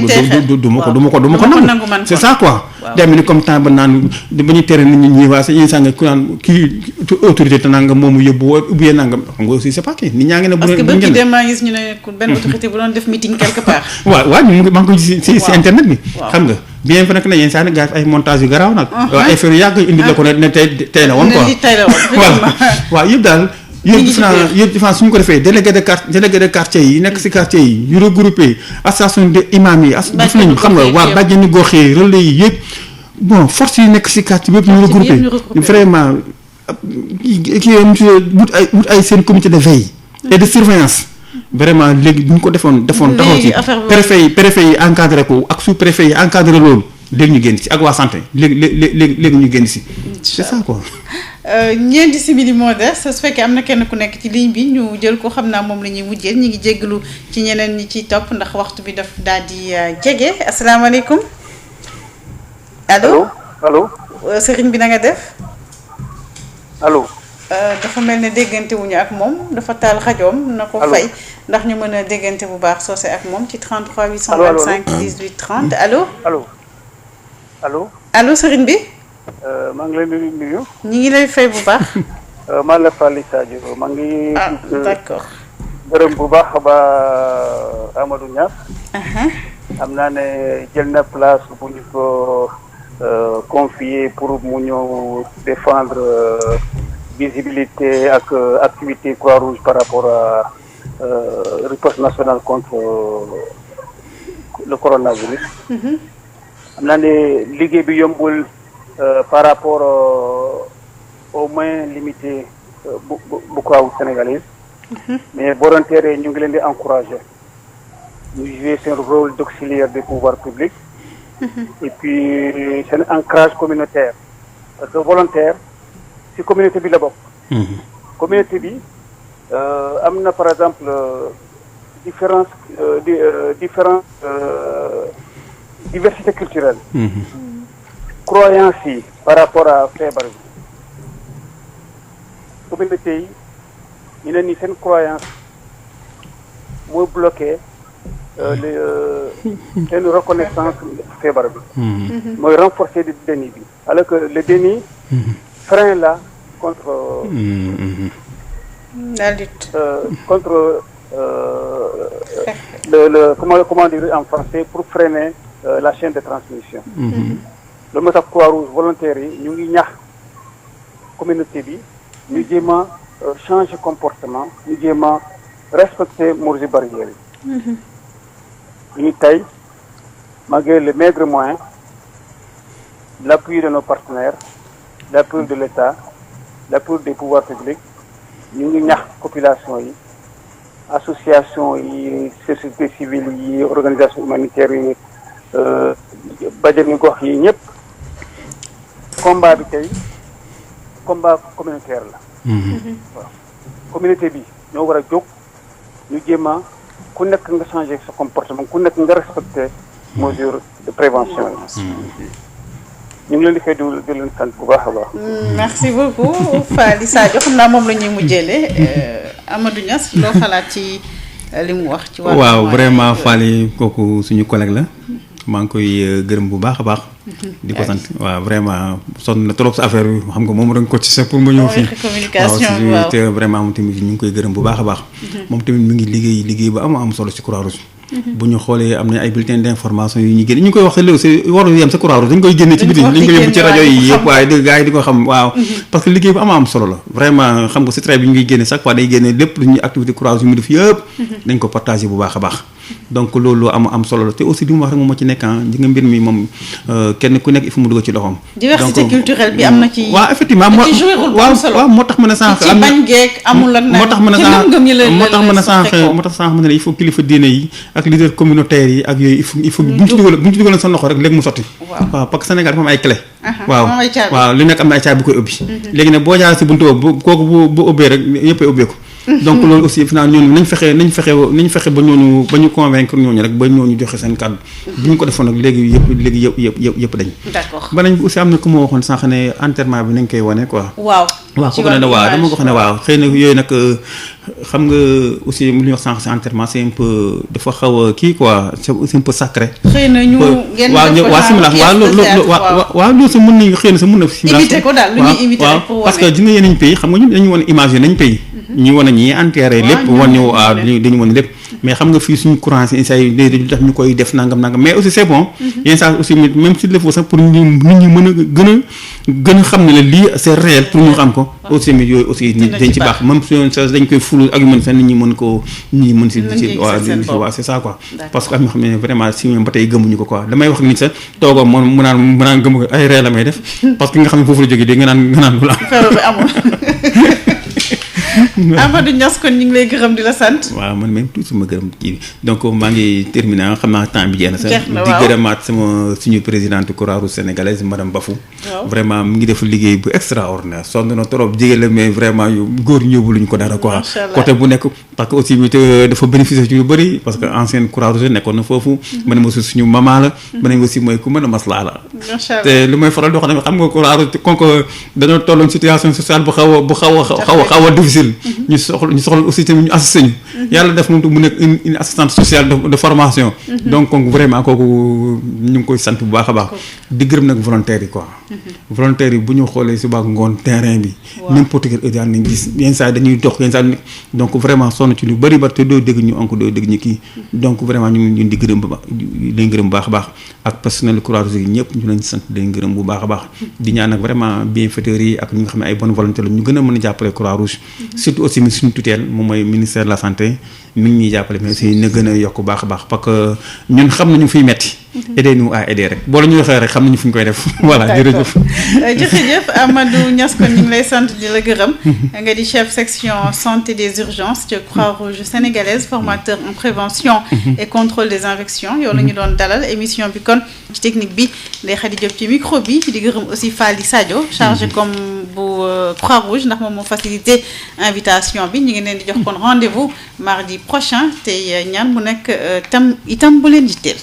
du ma ko nangu c'est ça quoi dem ni comme temps ba naan ba ñuy tere nit ñi waa sa ñuy sànga ku naan kii autorité te nanga moomu yóbbu ubbiyee nangam xam nga aussi c'est pas kii nit ñaa ngi ne parce que ba ci dem maa gis ñu ne benn autorité bu doon def meeting quelque part waaw ñu maa ngi ko gis si internet bi xam nga bien fa nekk na yenn saa ni gars ay montage yu garaaw nag ay affaire yu yàgg indi la ko ne tey la woon quoi waaw yëpp daal yëpp suñu ko defee délégué de quartier yi nekk si quartier yi yu regroupé association de imam yi def nañu xam nga waa bàjjeni gox yi relais yi yëpp bon force yi nekk si quartier bi yëpp ñu regroupé vraiment kii wut ay seen comité de veille et de surveillance vraiment léegi bu ñu ko defoon taxaw ci préfet yi encadré ko ak sous préfet yi encadré loolu léegi ñu génn si ak waa santé léegi ñu génn si c'est ça quoi ñeenti simili moo des su fekkee am na kenn ku nekk ci ligne bi ñu jël ko xam naa moom la ñuy mujjee ñu ngi jéggalu ci ñeneen ñi ciy topp ndax waxtu bi daf daal di jege asalaamaaleykum allo sëriñ bi na nga def allo dafa mel ne déggante wuñu ak moom dafa taal rajoom na ko fay ndax ñu mën a déggante bu baax soose ak moom ci 33 825 18 30 allo sëriñ bi maa ngi leen di nuyu. ñi ngi lay fay bu baax. maa la Fally Sadio maa ngi. d'accord. gërëm bu baax ba Amadou Niass. am naa ne jël na place bu ñu ko confier pour mu ñëw défendre visibilité ak activité Croix-Rouge par rapport à riposte nationale contre le coronavirus. am naa ne liggéey bi yombul. Par rapport aux moyens limités bu Croix-Rouge sénégalaise mais volontaires yi ñu ngi leen di encourager ñu jouer seen rôle d'auxiliaire des pouvoirs publics et puis seen ancrage communautaire parce que volontaire ci communauté bi la bokk communauté bi am na par exemple diversité culturelle croyance yi par rapport à feebar bi communauté yi ñu ne ni seen croyance mooy bloqué seen reconnaissance feebar bi mooy renforcer le déni bi alors que le déni frein la contre la lutte contre le comment dire en français pour freiner la chaîne de transmission loolu moo tax Croix-Rouge volontaires yi ñu ngi ñax communauté bi ñu jéem a changer comportement ñu jéem a respecter mesures barrières yi ñu tey malgré les maigres moyens l'appui de nos partenaires l'appui de l'État l'appui des pouvoirs publics ñu ngi ñax population yi association yi société civile yi organisation humanitaire yi bajenu gox yi ñëpp combat bi tey combat communautaire la waaw communauté bi ñoo war a jóg ñu jéem a ku nekk nga changer sa comportement ku nekk nga respecter mesures de prévention yi ñu ngi leen di fay di leen sant bu baax a baax. merci beaucoup Faly Sadio xam naa moom la ñuy mujjee Amadou Niass loo xalaat ci li mu wax. ci wàllu waaw vraiment Faly kooku suñu collègue la maa ngi koy gërëm bu baax a baax. di ko sant waaw vraiment sonn na trop sa affaire bi xam nga moom da nga ko ci sa pour ma ñëw fii. communication waaw te vraiment moom tamit ñu ngi koy gërëm bu baax a baax. moom tamit mi ngi liggéey bu am solo ci Croix-Rouge. bu ñu xoolee am na ay bulletins d'information yu ñu génne ñu ngi koy wax léegi si warul yem sa Croix-Rouge dañ koy génne ci biti dañ koy yóbbu ci rajo yi yëpp waaye dégg gars yi di ko xam waaw parce que liggéey bu am solo la vraiment xam nga si trait bi ñu ngi génne chaque fois day génne lépp lu ñuy activité Croix-Rouge yu mu def yëpp dañ ko partagé bu baax a baax donc loolu am solo la te aussi li mu wax rek moom moo ci nekk di nga mbir mi moom kenn ku nekk il faut mu dugg ci loxoom diversité culturelle bi am na ci waaw effectivement waaw moo tax mën a sànq ci bañ geek amul ak moo tax mën a sànq mën a il faut kilifa diine yi ak leader communautaire yi ak yooyu il faut bu ñu ci dugaloon sa loxo rek léegi mu sotti waaw parce que Sénégal dafa am ay clé waaw lu nekk am na ay caabi bu koy ubbi léegi nag boo jaar si buntu boobu kooku bu ubbee rek yëppay ubbeeku donc loolu aussi finalement ñooñu nañ fexe ba ñooñu ba ñu convaincre ñooñu rek ba ñooñu joxe seen kàddu bu ñu ko defoon nag léegi yëpp dañ d'accord ba nañ aussi am na ku ma waxoon sànq ne enterrement bi nañ koy wane quoi waaw ku ko ne waaw dama ko xam ne waaw xëy na yooyu nag xam nga aussi lu ñuy wax sànq si enterrement c'est un peu dafa xaw a kii quoi c'est un peu sacré xëy na ñu ngeen waaw simila waaw loolu sa mën nañu xëy na sa mën na simila imité ko daal lu ñuy imité rek pour parce que dina yeneen pays xam nga ñun dañu wane image yi nañ pays ñu wane ñi enterré lépp wan ñu waaw dañu wane lépp mais xam nga fii suñu courant si say dañu tax ñu koy def nangam mais aussi c'est bon yenn saa aussi même s'il le faut sax pour nit ñi mën a gën a xam ne la lii c'est réel pour ñu xam ko aussi mais yooyu aussi dañ ci baax même su sa dañ koy fulu ak yu mën sax nit ñi mën si waaw c'est ça quoi parce que am na xam ne vraiment si ñoom ba tey gëmuñu ko quoi damay wax nit sax toogoo moom mu naan gëm ko ay réel la may def parce que nga xam ne foofu la jógee dégg nga naan lu la Amadou Niass kon ñu ngi lay gërëm di la sant. waaw man même toujours ma gërëm kii donc maa ngi terminé xam naa temps bi jeex na sax di gërëmaat suñu présidente Croix-Rouge sénégalaise madame Bafou vraiment mu ngi def liggéey bu extraordinaire sonn na trop jigéen la mais vraiment yu góor ñëwbu luñu ko dara quoi côté bu nekk parce que aussi dafa bénéficier ci yu bëri parce que ancienne Croix-Rouge nekkoon na foofu ma ne aussi suñu maman la ma ne aussi mooy ku mën a maslaa la te lu may faral di wax ne xam nga Croix-Rouge kon ko dañoo tolloon situation sociale bu xaw a difficile ñu soxla aussi tamit ñu assisté ñu yàlla def moom mu nekk une assistante sociale de formation donc vraiment kooku ñu ngi koy sant bu baax a baax di gërëm nag volontaires yi quoi volontaires yi bu ñu xoolee suba ngoon terrain bi n'importe quelle heure nañ gis yenn saa dañuy dox yenn saa donc vraiment sonn ci lu bëri te doo dégg ñu onk doo dégg ñu kii donc vraiment ñu di gërëm bu baax a baax ak personnel Croix-Rouge yi ñëpp ñu leen sant leen gërëm bu baax a baax di ñaan nag vraiment bienfaiteurs yi ak ñi nga xam ne ay bonne volonté la ñu gën a mën a jàppale Croix-Rouge surtout aussi suñu tutelle moom mooy ministère de la santé mi ngi ñuy jàppale mais aussi na gën a yokk baax a baax parce que ñun xam nañu fiy metti aider nous à aider rek boo la ñu waxee rek xam nañu fu ñu koy def voilà jërëjëf Amadou Niass kon ñu ngi lay sant di la gërëm nga di chef section santé des urgences ci Croix-Rouge sénégalaise formateur en prévention et contrôle des infections yow la ñu doon dalal émission bi kon ci technique bi Ndeye Khady Diop ci micro bi di gërëm aussi Faly Sadio chargé comme bu Croix-Rouge ndax moom moo facilité invitation bi ñu ngi leen di jox kon rendez-vous mardi prochain te ñaan mu nekk itam bu leen jitteel